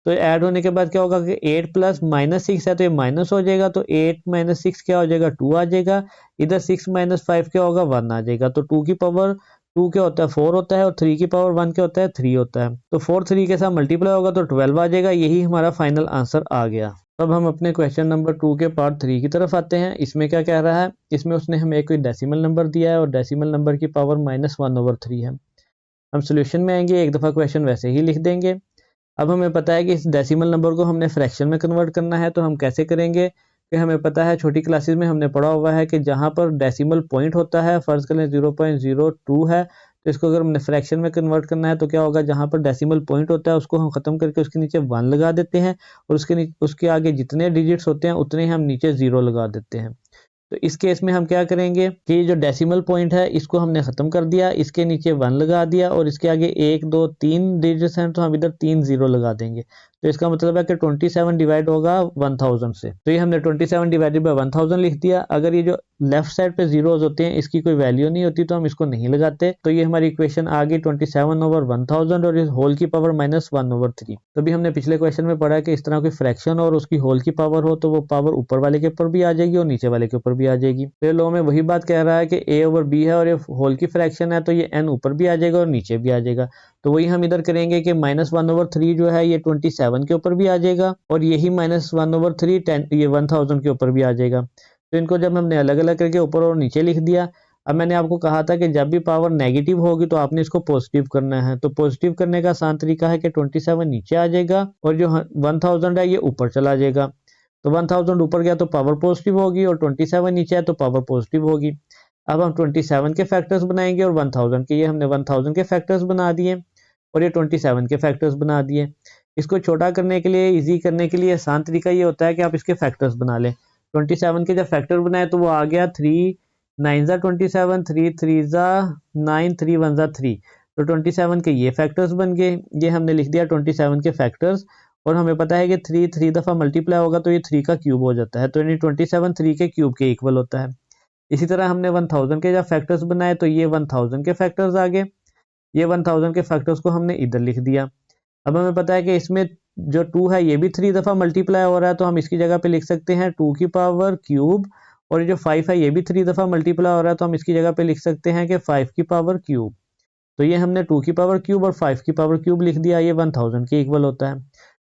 तो ऐड होने के बाद क्या होगा कि 8 + -6 है तो ये माइनस हो जाएगा तो 8 - 6 क्या हो जाएगा, 2 आ जाएगा। इधर 6 - 5 क्या होगा, 1 आ जाएगा। तो 2 की पावर 2 क्या होता है, 4 होता है और 3 की पावर 1 क्या होता है, 3 होता है। तो 4 3 के साथ मल्टीप्लाई होगा तो 12 आ जाएगा। यही हमारा फाइनल आंसर आ गया। अब हम अपने क्वेश्चन नंबर 2 के पार्ट 3 की तरफ आते हैं। इसमें क्या कह रहा है, इसमें उसने हमें कोई डेसिमल नंबर दिया है और डेसिमल नंबर की पावर -1/3 है। हम सोल्यूशन में आएंगे, एक दफ़ा क्वेश्चन वैसे ही लिख देंगे। अब हमें पता है कि इस डेसिमल नंबर को हमने फ्रैक्शन में कन्वर्ट करना है, तो हम कैसे करेंगे कि हमें पता है छोटी क्लासेस में हमने पढ़ा हुआ है कि जहाँ पर डेसिमल पॉइंट होता है, फ़र्ज़ करें 0.02 है, तो इसको अगर हमने फ्रैक्शन में कन्वर्ट करना है तो क्या होगा, जहाँ पर डेसिमल पॉइंट होता है उसको हम ख़त्म करके उसके नीचे 1 लगा देते हैं और उसके आगे जितने डिजिट्स होते हैं उतने हम नीचे 0 लगा देते हैं। तो इस केस में हम क्या करेंगे कि जो डेसिमल पॉइंट है इसको हमने ख़त्म कर दिया, इसके नीचे 1 लगा दिया और इसके आगे 1 2 3 डिजिट्स हैं तो हम इधर 3 0 लगा देंगे। तो इसका मतलब है कि 27 डिवाइड होगा 1000 से। तो ये हमने 27 डिवाइडेड बाय 1000 लिख दिया। अगर ये जो लेफ्ट साइड पे जीरोज होते हैं इसकी कोई वैल्यू नहीं होती तो हम इसको नहीं लगाते। तो ये हमारी इक्वेशन आ गई 27/1000 और इस होल की पावर -1/3। तो भी हमने पिछले क्वेश्चन में पढ़ा है कि इस तरह कोई फ्रैक्शन और उसकी होल की पावर हो तो वो पावर ऊपर वाले के ऊपर भी आ जाएगी और नीचे वाले के ऊपर भी आ जाएगी। तो लॉ में वही बात कह रहा है कि a/b है और ये होल की फ्रैक्शन है तो ये n ऊपर भी आ जाएगा और नीचे भी आ जाएगा। तो वही हम इधर करेंगे कि -1/3 जो है ये 27 के ऊपर भी आ जाएगा और यही -1/3 ये 1000 के ऊपर भी आ जाएगा। तो इनको जब हमने अलग अलग करके ऊपर और नीचे लिख दिया। अब मैंने आपको कहा था कि जब भी पावर नेगेटिव होगी तो आपने इसको पॉजिटिव करना है। तो पॉजिटिव करने का आसान तरीका है कि 27 नीचे आ जाएगा और जो 1000 है ये ऊपर चला जाएगा। तो 1000 ऊपर गया तो पावर पॉजिटिव होगी और 27 नीचे है तो पावर पॉजिटिव होगी। अब हम 27 के फैक्टर्स बनाएंगे और 1000 के, ये हमने 1000 के फैक्टर्स बना दिए और ये 27 के फैक्टर्स बना दिए। इसको छोटा करने के लिए, इजी करने के लिए आसान तरीका ये होता है कि आप इसके फैक्टर्स बना लें। 27 के जब फैक्टर बनाए तो वो आ गया 3 9 ज़ा 27, 3 3 ज़ा 9, 3 1 ज़ा 3। तो 27 के ये फैक्टर्स बन गए। ये हमने लिख दिया 27 के फैक्टर्स। और हमें पता है कि 3 3 दफ़ा मल्टीप्लाई होगा तो ये 3 का क्यूब हो जाता है। तो यानी 27 3 के क्यूब के इक्वल होता है। इसी तरह हमने 1000 के जब फैक्टर्स बनाए तो ये 1000 के फैक्टर्स आ गए। ये 1000 के फैक्टर्स को हमने इधर लिख दिया। अब हमें पता है कि इसमें जो 2 है ये भी 3 दफ़ा मल्टीप्लाई हो रहा है, तो हम इसकी जगह पे लिख सकते हैं 2 की पावर क्यूब। और ये जो 5 है ये भी 3 दफ़ा मल्टीप्लाई हो रहा है, तो हम इसकी जगह पे लिख सकते हैं कि 5 की पावर क्यूब। तो ये हमने 2 की पावर क्यूब और 5 की पावर क्यूब लिख दिया। ये 1000 के इक्वल होता है।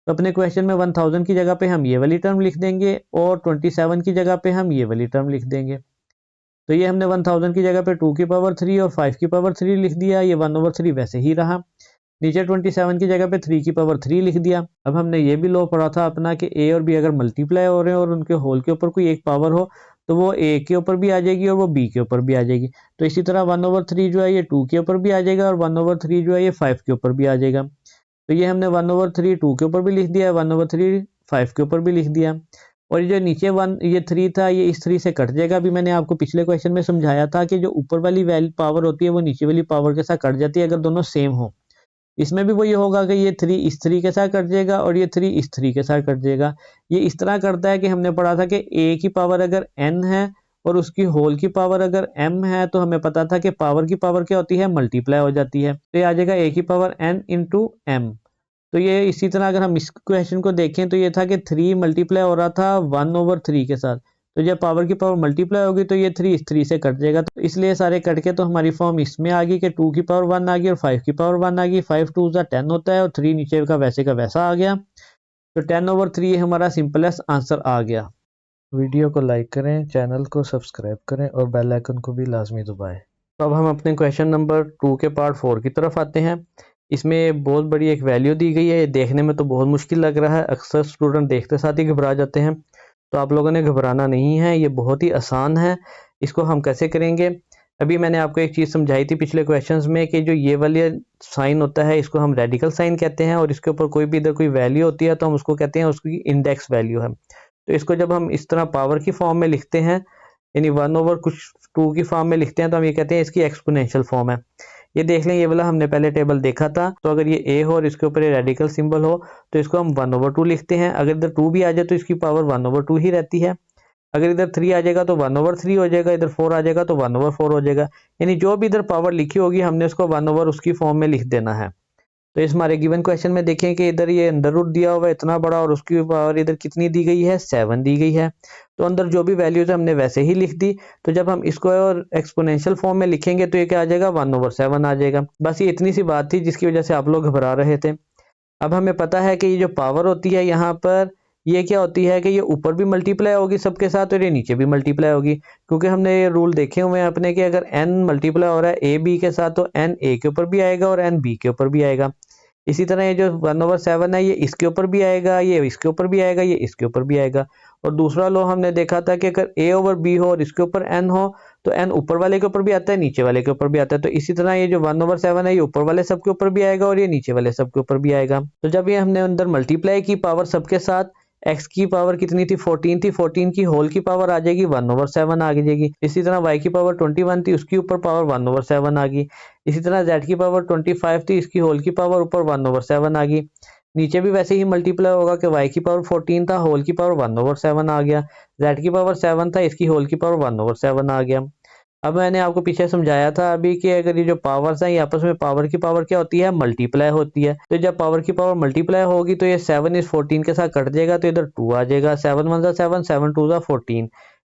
तो अपने क्वेश्चन में 1000 की जगह पे हम ये वाली टर्म लिख देंगे और 27 की जगह पे हम ये वाली टर्म लिख देंगे। तो ये हमने 1000 की जगह पे 2 की पावर 3 और 5 की पावर 3 लिख दिया। ये 1/3 वैसे ही रहा। नीचे 27 की जगह पे 3 की पावर 3 लिख दिया। अब हमने ये भी लॉ पढ़ा था अपना कि ए और बी अगर मल्टीप्लाई हो रहे हैं और उनके होल के ऊपर कोई एक पावर हो तो वो ए के ऊपर भी आ जाएगी और वो बी के ऊपर भी आ जाएगी। तो इसी तरह 1/3 जो है ये 2 के ऊपर भी आ जाएगा और 1/3 जो है ये 5 के ऊपर भी आ जाएगा। तो ये हमने 1/3 2 के ऊपर भी लिख दिया, 1/3 5 के ऊपर भी लिख दिया। और ये जो नीचे ये 3 था ये इस 3 से कट जाएगा। अभी मैंने आपको पिछले क्वेश्चन में समझाया था कि जो ऊपर वाली वैल्यू पावर होती है वो नीचे वाली पावर के साथ कट जाती है अगर दोनों सेम हो। इसमें भी वही होगा कि ये 3 इस 3 के साथ कट जाएगा और ये 3 इस 3 के साथ कट जाएगा। ये इस तरह करता है कि हमने पढ़ा था कि a की पावर अगर n है और उसकी होल की पावर अगर m है तो हमें पता था कि पावर की पावर क्या होती है, मल्टीप्लाई हो जाती है। तो ये आ जाएगा a की पावर n इंटू m। तो ये इसी तरह अगर हम इस क्वेश्चन को देखें तो ये था कि 3 मल्टीप्लाई हो रहा था 1/3 के साथ। तो जब पावर की पावर मल्टीप्लाई होगी तो ये 3 इस 3 से कट जाएगा। तो इसलिए सारे कट के तो हमारी फॉर्म इसमें आ गई कि 2 की पावर 1 आ गई और 5 की पावर 1 आ गई। 5 2 ज़ा 10 होता है और 3 नीचे का वैसा आ गया। तो 10/3 हमारा सिंपलेस्ट आंसर आ गया। वीडियो को लाइक करें, चैनल को सब्सक्राइब करें और बेल आइकन को भी लाजमी दबाएं। तो अब हम अपने क्वेश्चन नंबर 2 के पार्ट 4 की तरफ आते हैं। इसमें बहुत बड़ी एक वैल्यू दी गई है। ये देखने में तो बहुत मुश्किल लग रहा है, अक्सर स्टूडेंट देखते साथ ही घबरा जाते हैं। तो आप लोगों ने घबराना नहीं है, ये बहुत ही आसान है। इसको हम कैसे करेंगे, अभी मैंने आपको एक चीज़ समझाई थी पिछले क्वेश्चंस में कि जो ये वाले साइन होता है इसको हम रेडिकल साइन कहते हैं और इसके ऊपर कोई भी इधर कोई वैल्यू होती है तो हम उसको कहते हैं उसकी इंडेक्स वैल्यू है। तो इसको जब हम इस तरह पावर की फॉर्म में लिखते हैं यानी 1/2 की फॉर्म में लिखते हैं तो हम ये कहते हैं इसकी एक्सपोनेंशियल फॉर्म है। ये देख लें, ये वाला हमने पहले टेबल देखा था। तो अगर ये a हो और इसके ऊपर ये रेडिकल सिंबल हो तो इसको हम 1/2 लिखते हैं। अगर इधर 2 भी आ जाए तो इसकी पावर 1/2 ही रहती है। अगर इधर 3 आ जाएगा तो 1/3 हो जाएगा, इधर 4 आ जाएगा तो 1/4 हो जाएगा। यानी जो भी इधर पावर लिखी होगी हमने उसको 1/, उसकी फॉर्म में लिख देना है। तो इस हमारे गिवन क्वेश्चन में देखें कि इधर ये अंडर रूट दिया हुआ है इतना बड़ा और उसकी पावर इधर कितनी दी गई है, 7 दी गई है। तो अंदर जो भी वैल्यूज हमने वैसे ही लिख दी। तो जब हम इसको और एक्सपोनेंशियल फॉर्म में लिखेंगे तो ये क्या आ जाएगा, 1/7 आ जाएगा। बस ये इतनी सी बात थी जिसकी वजह से आप लोग घबरा रहे थे। अब हमें पता है कि ये जो पावर होती है यहाँ पर ये क्या होती है कि ये ऊपर भी मल्टीप्लाई होगी सबके साथ और ये नीचे भी मल्टीप्लाई होगी। क्योंकि हमने ये रूल देखे हुए हैं अपने कि अगर n मल्टीप्लाई हो रहा है a b के साथ तो n a के ऊपर भी आएगा और n b के ऊपर भी आएगा। इसी तरह ये जो 1/7 है ये इसके ऊपर भी आएगा, ये इसके ऊपर भी आएगा, ये इसके ऊपर भी आएगा। और दूसरा लॉ हमने देखा था कि अगर a/b हो और इसके ऊपर n हो तो n ऊपर वाले के ऊपर भी आता है, नीचे वाले के ऊपर भी आता है। तो इसी तरह ये जो 1/7 है ये ऊपर वाले सब के ऊपर भी आएगा और ये नीचे वाले सब के ऊपर भी आएगा। तो जब ये हमने अंदर मल्टीप्लाई की पावर सबके साथ, x की पावर कितनी थी, 14 थी, 14 की होल की पावर आ जाएगी 1/7 आ जाएगी। इसी तरह y की पावर 21 थी, उसके ऊपर पावर 1/7 आ गई। इसी तरह z की पावर 25 थी, इसकी होल की पावर ऊपर 1/7 आ गई। नीचे भी वैसे ही मल्टीप्लाई होगा कि y की पावर 14 था, होल की पावर 1/7 आ गया। z की पावर 7 था, इसकी होल की पावर 1/7 आ गया। अब मैंने आपको पीछे समझाया था अभी कि अगर ये जो पावर्स हैं ये आपस में पावर की पावर क्या होती है, मल्टीप्लाई होती है। तो जब पावर की पावर मल्टीप्लाई होगी तो ये 7 इस 14 के साथ कट जाएगा तो इधर 2 आ जाएगा। 7 1 7, 7 2 14,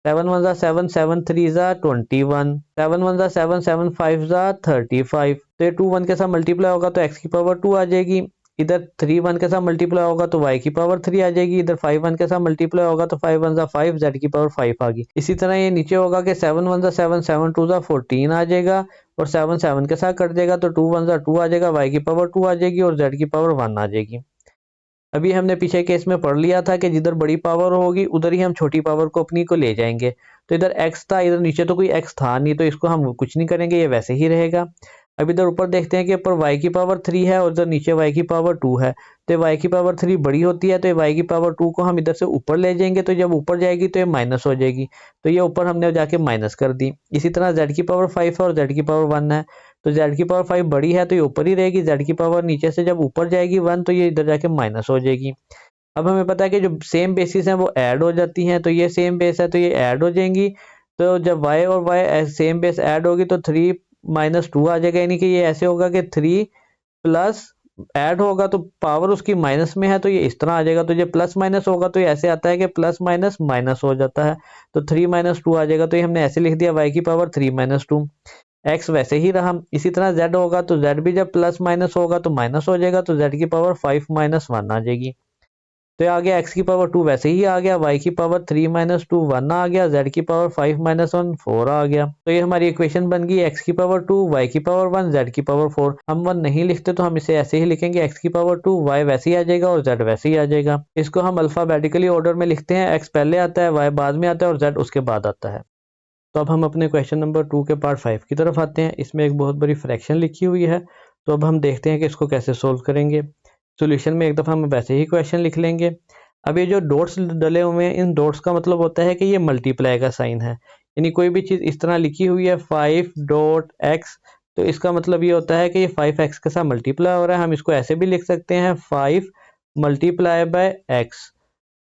7 1 7, 7 3 21, 7 1 7, 7 5 35। तो ये 2 1 के साथ मल्टीप्लाई होगा तो x की पावर 2 आ जाएगी। इधर 3 1 के साथ मल्टीप्लाई होगा तो y की पावर 3 आ जाएगी, इधर 5 1 के साथ मल्टीप्लाई होगा तो 5 1 5 z की पावर 5 आ गई। इसी तरह ये नीचे होगा कि 7 1 7 7 2 14 आ जाएगा और 7 7 के साथ कट जाएगा तो 2 1 2 आ जाएगा, y की पावर 2 आ जाएगी और z की पावर 1 आ जाएगी। अभी हमने पीछे केस में पढ़ लिया था कि जिधर बड़ी पावर होगी उधर ही हम छोटी पावर को अपनी को ले जाएंगे। तो इधर x था, इधर नीचे तो कोई x था नहीं, तो इसको हम कुछ नहीं करेंगे, ये वैसे ही रहेगा। अब इधर ऊपर देखते हैं कि ऊपर y की पावर 3 है और इधर नीचे y की पावर 2 है। तो y की पावर 3 बड़ी होती है, तो y की पावर 2 को हम इधर से ऊपर ले जाएंगे, तो जब ऊपर जाएगी तो ये माइनस हो जाएगी, तो ये ऊपर हमने जाके माइनस कर दी। इसी तरह z की पावर 5 है और z की पावर 1 है, तो z की पावर 5 बड़ी है तो ये ऊपर ही रहेगी, z की पावर नीचे से जब ऊपर जाएगी 1 तो ये इधर जाके माइनस हो जाएगी। अब हमें पता है कि जो सेम बेसिस हैं वो ऐड हो जाती हैं, तो ये सेम बेस है तो ये ऐड हो जाएंगी। तो जब y और y सेम बेस ऐड होगी तो 3 -2 आ जाएगा, यानी कि ये ऐसे होगा कि 3 प्लस ऐड होगा तो पावर उसकी माइनस में है तो ये इस तरह आ जाएगा। तो जब प्लस माइनस होगा तो ये ऐसे आता है कि प्लस माइनस माइनस हो जाता है, तो 3 -2 आ जाएगा। तो ये हमने ऐसे लिख दिया y की पावर 3 -2, x वैसे ही रहा। इसी तरह z होगा तो z भी जब प्लस माइनस होगा तो माइनस हो जाएगा, तो z की पावर 5 -1 आ जाएगी। तो आ गया x की पावर 2 वैसे ही आ गया, y की पावर 3 -2 1 आ गया, z की पावर 5 -1 4 आ गया। तो ये हमारी इक्वेशन बन गई x की पावर 2 y की पावर 1 z की पावर 4। हम 1 नहीं लिखते तो हम इसे ऐसे ही लिखेंगे, x की पावर 2 y वैसे ही आ जाएगा और z वैसे ही आ जाएगा। इसको हम अल्फाबेटिकली ऑर्डर में लिखते हैं, x पहले आता है, y बाद में आता है और z उसके बाद आता है। तो अब हम अपने क्वेश्चन नंबर 2 के पार्ट 5 की तरफ आते हैं। इसमें एक बहुत बड़ी फ्रैक्शन लिखी हुई है, तो अब हम देखते हैं कि इसको कैसे सोल्व करेंगे। सॉल्यूशन में एक दफ़ा हम वैसे ही क्वेश्चन लिख लेंगे। अब ये जो डॉट्स डले हुए हैं, इन डॉट्स का मतलब होता है कि ये मल्टीप्लाई का साइन है, यानी कोई भी चीज़ इस तरह लिखी हुई है 5.x, तो इसका मतलब ये होता है कि ये 5x के साथ मल्टीप्लाई हो रहा है। हम इसको ऐसे भी लिख सकते हैं 5 मल्टीप्लाई बाय x,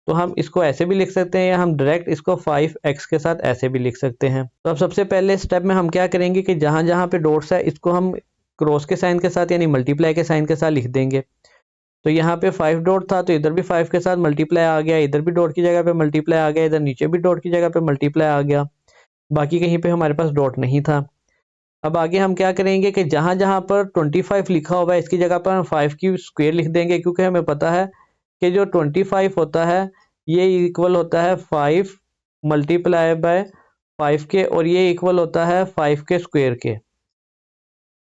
तो हम इसको ऐसे भी लिख सकते हैं या हम डायरेक्ट इसको 5x के साथ ऐसे भी लिख सकते हैं। तो अब सबसे पहले स्टेप में हम क्या करेंगे कि जहाँ जहाँ पे डॉट्स है इसको हम क्रॉस के साइन के साथ यानी मल्टीप्लाई के साइन के साथ लिख देंगे। तो यहाँ पे 5 डॉट था तो इधर भी 5 के साथ मल्टीप्लाई आ गया, इधर भी डॉट की जगह पे मल्टीप्लाई आ गया, इधर नीचे भी डॉट की जगह पे मल्टीप्लाई आ गया, बाकी कहीं पे हमारे पास डॉट नहीं था। अब आगे हम क्या करेंगे कि जहाँ जहाँ पर 25 लिखा हुआ है इसकी जगह पर हम 5 की स्क्वायर लिख देंगे, क्योंकि हमें पता है कि जो 25 होता है ये इक्वल होता है 5 मल्टीप्लाई बाय 5 के, और ये इक्वल होता है 5 के स्क्वायर के।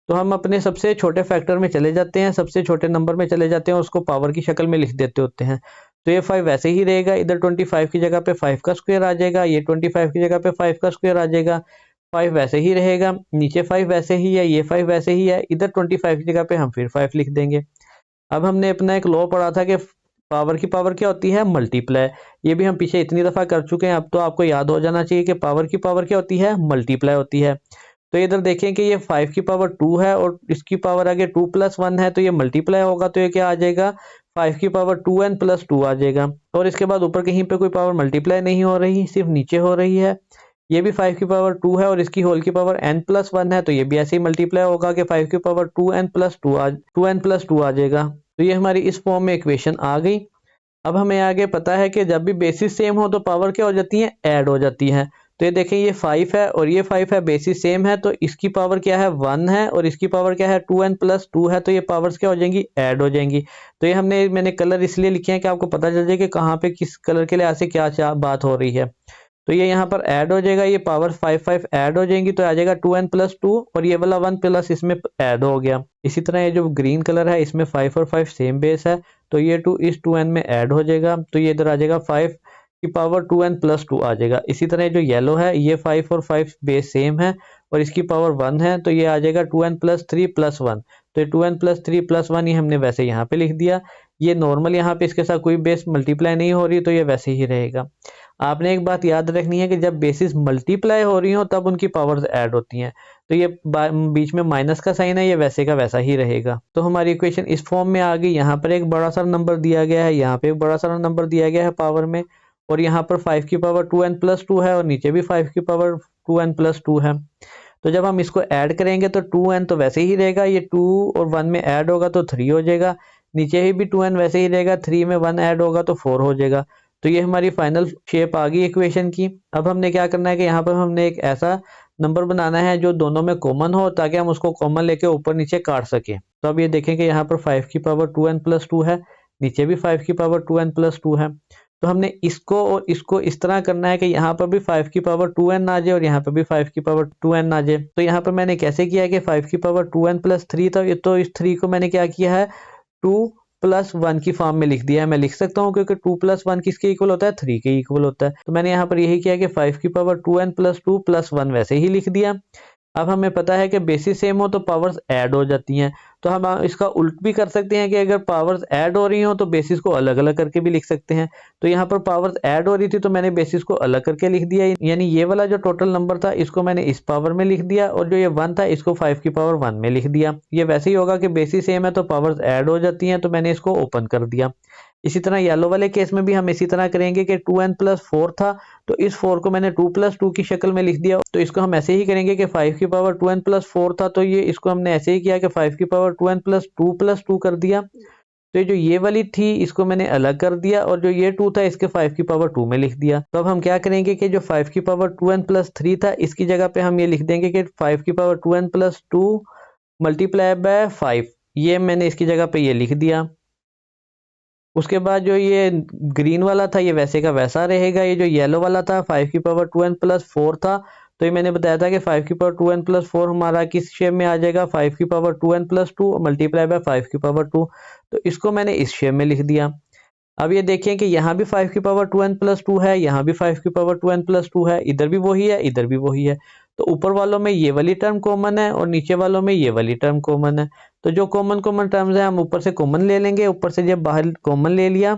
तो हम अपने सबसे छोटे फैक्टर में चले जाते हैं, सबसे छोटे नंबर में चले जाते हैं, उसको पावर की शक्ल में लिख देते होते हैं। तो ये 5 वैसे ही रहेगा, इधर 25 की जगह पे 5 का स्क्वायर आ जाएगा, ये 25 की जगह पे 5 का स्क्वायर आ जाएगा, 5 वैसे ही रहेगा, नीचे 5 वैसे ही है, ये 5 वैसे ही है, इधर 25 की जगह पे हम फिर 5 लिख देंगे। अब हमने अपना एक लॉ पढ़ा था कि पावर की पावर क्या होती है, मल्टीप्लाई। ये भी हम पीछे इतनी दफ़ा कर चुके हैं, अब तो आपको याद हो जाना चाहिए कि पावर की पावर क्या होती है, मल्टीप्लाई होती है। तो इधर देखें कि ये 5 की पावर 2 है और इसकी पावर आगे 2 + 1 है, तो ये मल्टीप्लाई होगा तो ये क्या आ जाएगा, 5 की पावर 2n + 2 आ जाएगा। और इसके बाद ऊपर कहीं पे कोई पावर मल्टीप्लाई नहीं हो रही, सिर्फ नीचे हो रही है। ये भी 5 की पावर 2 है और इसकी होल की पावर n + 1 है, तो ये भी ऐसे ही मल्टीप्लाई होगा कि 5 की पावर 2n + 2 आ जाएगा। तो ये हमारी इस फॉर्म में इक्वेशन आ गई। अब हमें आगे पता है कि जब भी बेसिस सेम हो तो पावर क्या हो जाती है, ऐड हो जाती है। तो ये देखें ये 5 है और ये 5 है, बेसिस सेम है, तो इसकी पावर क्या है, 1 है और इसकी पावर क्या है, 2n + 2 है, तो ये पावर्स क्या हो जाएंगी, ऐड हो जाएंगी। तो ये मैंने कलर इसलिए लिखे हैं कि आपको पता चल जाए कि कहाँ पे किस कलर के लिहाज से क्या बात हो रही है। तो ये यहाँ पर ऐड हो जाएगा, ये पावर 5 ऐड हो जाएंगी, तो आ जाएगा 2n + 2 और ये वाला 1 प्लस इसमें ऐड हो गया। इसी तरह ये जो ग्रीन कलर है इसमें 5 और 5 सेम बेस है, तो ये 2 इस 2n में ऐड हो जाएगा, तो ये इधर आ जाएगा 5 की पावर 2n + 2 आ जाएगा। इसी तरह जो येलो है ये 5 और 5 बेस सेम है और इसकी पावर 1 है, तो ये आ जाएगा 2n + 3 + 1। तो ये 2n + 3 + 1 ये हमने वैसे यहाँ पे लिख दिया। ये नॉर्मल यहाँ पे इसके साथ कोई बेस मल्टीप्लाई नहीं हो रही, तो ये वैसे ही रहेगा। आपने एक बात याद रखनी है कि जब बेसिस मल्टीप्लाई हो रही हो तब उनकी पावर्स ऐड होती हैं, तो ये बीच में माइनस का साइन है, ये वैसे का वैसा ही रहेगा। तो हमारी इक्वेशन इस फॉर्म में आ गई। यहाँ पर एक बड़ा सारा नंबर दिया गया है, यहाँ पे एक बड़ा सारा नंबर दिया गया है पावर में, और यहाँ पर 5 की पावर 2n + 2 है और नीचे भी 5 की पावर 2n + 2 है। तो जब हम इसको ऐड करेंगे तो 2n तो वैसे ही रहेगा, ये 2 और 1 में ऐड होगा तो 3 हो जाएगा, नीचे ही भी 2n वैसे ही रहेगा, 3 में 1 ऐड होगा तो 4 हो जाएगा। तो ये हमारी फाइनल शेप आ गई इक्वेशन की। अब हमने क्या करना है कि यहाँ पर हमने एक ऐसा नंबर बनाना है जो दोनों में कॉमन हो, ताकि हम उसको कॉमन लेके ऊपर नीचे काट सकें। तो अब ये देखें कि यहाँ पर 5 की पावर 2n+2 है, नीचे भी 5 की पावर 2n+2 है। तो हमने इसको और इसको इस तरह करना है कि यहाँ पर भी 5 की पावर 2n आ जाए और यहाँ पर भी 5 की पावर 2n आ जाए। तो यहाँ पर मैंने कैसे किया है कि 5 की पावर 2n+3 था, तो इस 3 को मैंने क्या किया है 2+1 की फॉर्म में लिख दिया है। मैं लिख सकता हूँ क्योंकि 2+1 किसके इक्वल होता है, 3 के इक्वल होता है। तो मैंने यहाँ पर यही किया कि 5 की पावर 2n+2+1 वैसे ही लिख दिया। अब हमें पता है कि बेसिस सेम हो तो पावर्स ऐड हो जाती हैं। तो हम इसका उल्ट भी कर सकते हैं कि अगर पावर्स ऐड हो रही हो तो बेसिस को अलग अलग करके भी लिख सकते हैं। तो यहाँ पर पावर्स ऐड हो रही थी तो मैंने बेसिस को अलग करके लिख दिया, यानी ये वाला जो टोटल नंबर था इसको मैंने इस पावर में लिख दिया और जो ये 1 था इसको 5 की पावर 1 में लिख दिया। ये वैसे ही होगा कि बेसिस सेम है तो पावर्स ऐड हो जाती हैं, तो मैंने इसको ओपन कर दिया। इसी तरह येलो वाले केस में भी हम इसी तरह करेंगे कि 2n+4 था तो इस 4 को मैंने 2+2 की शक्ल में लिख दिया। तो इसको हम ऐसे ही करेंगे कि 5 की पावर 2n+4 था तो ये इसको हमने ऐसे ही किया कि 5 की पावर 2n+2+2 कर दिया। तो ये वाली थी इसको मैंने अलग कर दिया और जो ये 2 था इसके 5 की पावर 2 में लिख दिया। तो अब हम क्या करेंगे कि जो 5 की पावर 2n+3 था इसकी जगह पे हम ये लिख देंगे कि 5 की पावर 2n+2 मल्टीप्लाई बाय 5, ये मैंने इसकी जगह पे ये लिख दिया। उसके बाद जो ये ग्रीन वाला था ये वैसे का वैसा रहेगा। ये जो येलो वाला था 5 की पावर 2n+4 था, तो ये मैंने बताया था कि 5 की पावर 2n+4 हमारा किस शेप में आ जाएगा, 5 की पावर 2n+2 मल्टीप्लाई बाय 5 की पावर 2। तो इसको मैंने इस शेप में लिख दिया। अब ये देखें कि यहाँ भी 5 की पावर 2n+2 है, यहाँ भी 5 की पावर 2n+2 है, इधर भी वही है, इधर भी वही है। तो ऊपर वालों में ये वाली टर्म कॉमन है और नीचे वालों में ये वाली टर्म कॉमन है। तो जो कॉमन कॉमन टर्म्स है हम ऊपर से कॉमन ले लेंगे। ऊपर से जब बाहर कॉमन ले लिया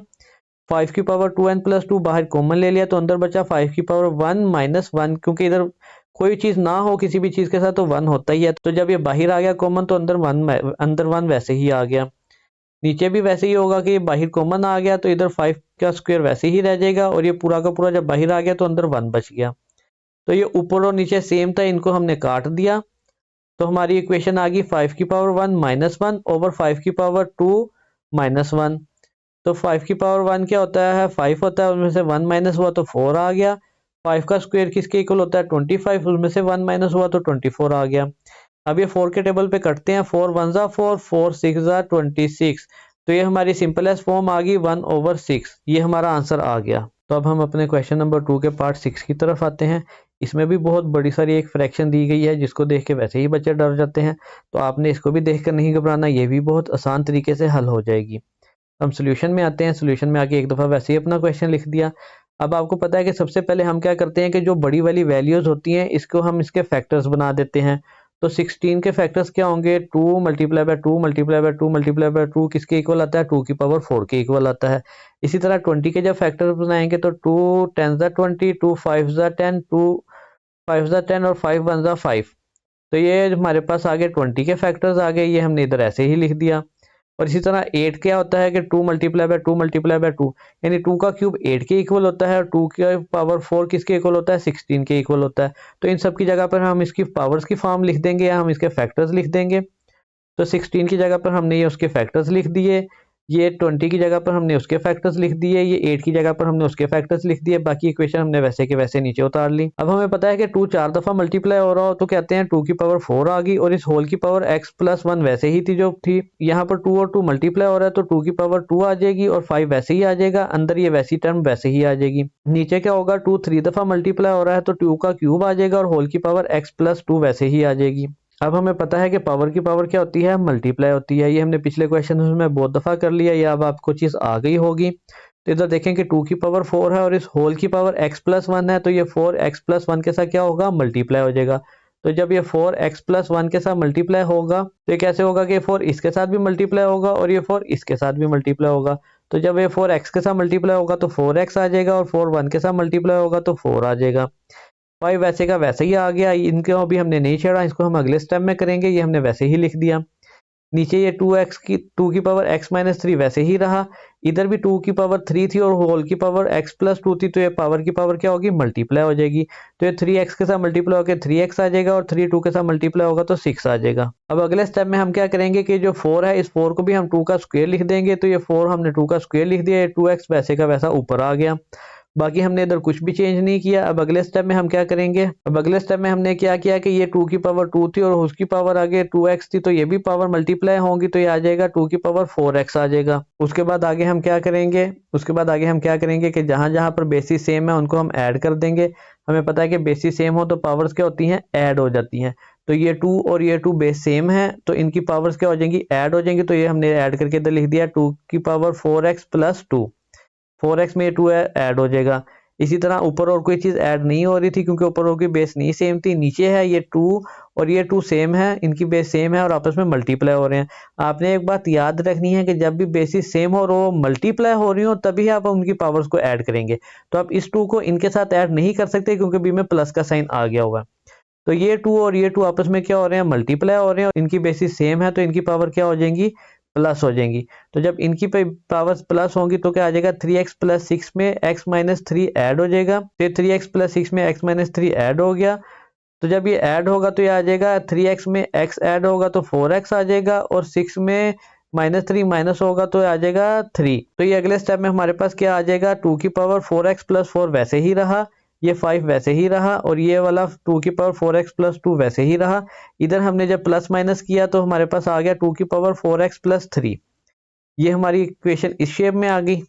5 की पावर 2n+2 बाहर कॉमन ले लिया तो अंदर बचा 5 की पावर 1-1, क्योंकि इधर कोई चीज ना हो किसी भी चीज के साथ तो 1 होता ही है। तो जब ये बाहर आ गया कॉमन तो अंदर 1 वैसे ही आ गया। नीचे भी वैसे ही होगा कि बाहर कॉमन आ गया तो इधर 5 का स्क्वायर वैसे ही रह जाएगा और ये पूरा का पूरा जब बाहर आ गया तो अंदर 1 बच गया। तो ये ऊपर और नीचे सेम था, इनको हमने काट दिया। तो हमारी इक्वेशन आ गई 5 की पावर 1-1 ओवर 5 की पावर 2-1। तो 5 की पावर 1 क्या होता है, 5 होता है, उसमें से 1 माइनस हुआ तो 4 आ गया। 5 का स्क्वायर किसके इक्वल होता है 25, उसमें से 1 माइनस हुआ तो 24 आ गया। अब ये 4 के टेबल पे कटते हैं, 4 1 जा 4, 4 6 जा 26। तो ये हमारी सिंपलेस्ट फॉर्म आ गई 1/6, ये हमारा आंसर आ गया। तो अब हम अपने क्वेश्चन नंबर 2 के पार्ट 6 की तरफ आते हैं। इसमें भी बहुत बड़ी सारी एक फ्रैक्शन दी गई है जिसको देख के वैसे ही बच्चे डर जाते हैं, तो आपने इसको भी देख कर नहीं घबराना, ये भी बहुत आसान तरीके से हल हो जाएगी। हम सोल्यूशन में आते हैं। सोल्यूशन में आके एक दफ़ा वैसे ही अपना क्वेश्चन लिख दिया। अब आपको पता है कि सबसे पहले हम क्या करते हैं कि जो बड़ी वाली वैल्यूज़ होती हैं इसको हम इसके फैक्टर्स बना देते हैं। तो 16 के फैक्टर्स क्या होंगे, 2 multiply by 2 multiply by 2 multiply by 2 किसके इक्वल आता है, 2 की पावर 4 के इक्वल आता है। इसी तरह 20 के जब फैक्टर्स बनाएंगे तो 2 10 जा 20, 2 5 जा 10, 2 5 जा 10 और 5 1 जा 5। तो ये हमारे पास आगे 20 के फैक्टर्स आ गए, ये हमने इधर ऐसे ही लिख दिया। और इसी तरह 8 क्या होता है कि 2 मल्टीप्लाई बाय 2 मल्टीप्लाई बाय 2, यानी 2 का क्यूब 8 के इक्वल होता है और 2 की पावर 4 किसके इक्वल होता है, 16 के इक्वल होता है। तो इन सब की जगह पर हम इसकी पावर्स की फॉर्म लिख देंगे या हम इसके फैक्टर्स लिख देंगे। तो 16 की जगह पर हमने ये उसके फैक्टर्स लिख दिए, ये 20 की जगह पर हमने उसके फैक्टर्स लिख दिए, ये 8 की जगह पर हमने उसके फैक्टर्स लिख दिए। बाकी इक्वेशन हमने वैसे के वैसे नीचे उतार ली। अब हमें पता है कि 2 4 दफ़ा मल्टीप्लाई हो रहा हो तो कहते हैं 2 की पावर 4 आ गई और इस होल की पावर x+1 वैसे ही थी जो थी। यहाँ पर 2 और 2 मल्टीप्लाई हो रहा है तो 2 की पावर 2 आ जाएगी और 5 वैसे ही आ जाएगा, अंदर ये वैसी टर्म वैसे ही आ जाएगी। नीचे क्या होगा, 2 3 दफ़ा मल्टीप्लाई हो रहा है तो 2 का क्यूब आ जाएगा और होल की पावर x+2 वैसे ही आ जाएगी। अब हमें पता है कि पावर की पावर क्या होती है, मल्टीप्लाई होती है। ये हमने पिछले क्वेश्चन में बहुत दफ़ा कर लिया, ये अब आपको चीज़ आ गई होगी। तो इधर देखें कि 2 की पावर 4 है और इस होल की पावर x+1 है, तो ये 4x+1 के साथ क्या होगा, मल्टीप्लाई हो जाएगा। तो जब ये 4x+1 के साथ मल्टीप्लाई होगा तो ये कैसे होगा कि 4 इसके साथ भी मल्टीप्लाई होगा और ये 4 इसके साथ भी मल्टीप्लाई होगा। तो जब ये 4x के साथ मल्टीप्लाई होगा तो 4x आ जाएगा और 4 1 के साथ मल्टीप्लाई होगा तो 4 आ जाएगा। 5 वैसे का वैसे ही आ गया, इनको अभी हमने नहीं छेड़ा, इसको हम अगले स्टेप में करेंगे। ये हमने वैसे ही लिख दिया। नीचे ये 2 की पावर x-3 वैसे ही रहा। इधर भी 2 की पावर 3 थी और होल की पावर x+2 थी, तो ये पावर की पावर क्या होगी, मल्टीप्लाई हो जाएगी। तो ये 3x के साथ मल्टीप्लाई होकर 3x आ जाएगा और 3 2 के साथ मल्टीप्लाई होगा तो 6 आ जाएगा। अब अगले स्टेप में हम क्या करेंगे कि जो 4 है इस 4 को भी हम 2 का स्क्वायर लिख देंगे। तो ये 4 हमने 2 का स्क्वायर लिख दिया, ये 2x वैसे का वैसा ऊपर आ गया। बाकी हमने इधर कुछ भी चेंज नहीं किया। अब अगले स्टेप में हम क्या करेंगे, अब अगले स्टेप में हमने क्या किया कि ये 2 की पावर 2 थी और उसकी पावर आगे 2x थी, तो ये भी पावर मल्टीप्लाई होंगी, तो ये आ जाएगा 2 की पावर 4x आ जाएगा। उसके बाद आगे हम क्या करेंगे, उसके बाद आगे हम क्या करेंगे कि जहां जहां पर बेसिस सेम है उनको हम ऐड कर देंगे। हमें पता है कि बेसिस सेम हो तो पावर्स क्या होती हैं, ऐड हो जाती हैं। तो ये 2 और ये 2 बेस सेम है तो इनकी पावर्स क्या हो जाएंगी, ऐड हो जाएंगी। तो ये हमने ऐड करके इधर लिख दिया 2 की पावर 4x प्लस 2, 4x में ये 2 ऐड हो जाएगा। इसी तरह ऊपर और कोई चीज़ ऐड नहीं हो रही थी क्योंकि ऊपर और की बेस नहीं सेम थी। नीचे है ये 2 और ये 2 सेम है, इनकी बेस सेम है और आपस में मल्टीप्लाई हो रहे हैं। आपने एक बात याद रखनी है कि जब भी बेसिस सेम हो और वो मल्टीप्लाई हो रही हो तभी आप उनकी पावर्स को ऐड करेंगे। तो आप इस 2 को इनके साथ ऐड नहीं कर सकते क्योंकि बी में प्लस का साइन आ गया होगा। तो ये 2 और ये 2 आपस में क्या हो रहे हैं, मल्टीप्लाई हो रहे हैं और इनकी बेसिस सेम है तो इनकी पावर क्या हो जाएंगी, प्लस हो जाएंगी। तो जब इनकी पावर्स प्लस होंगी तो क्या आ जाएगा, 3x प्लस 6 में x माइनस 3 ऐड हो जाएगा। फिर 3x प्लस 6 में x माइनस 3 ऐड हो गया। तो जब ये ऐड होगा तो ये आ जाएगा 3x में x ऐड होगा तो 4x आ जाएगा और 6 में माइनस 3 माइनस होगा तो आ जाएगा 3। तो ये अगले स्टेप में हमारे पास क्या आ जाएगा, 2 की पावर 4x प्लस 4 वैसे ही रहा, ये 5 वैसे ही रहा और ये वाला 2 की पावर 4x प्लस 2 वैसे ही रहा। इधर हमने जब प्लस माइनस किया तो हमारे पास आ गया 2 की पावर 4x प्लस 3। ये हमारी इक्वेशन इस शेप में आ गई।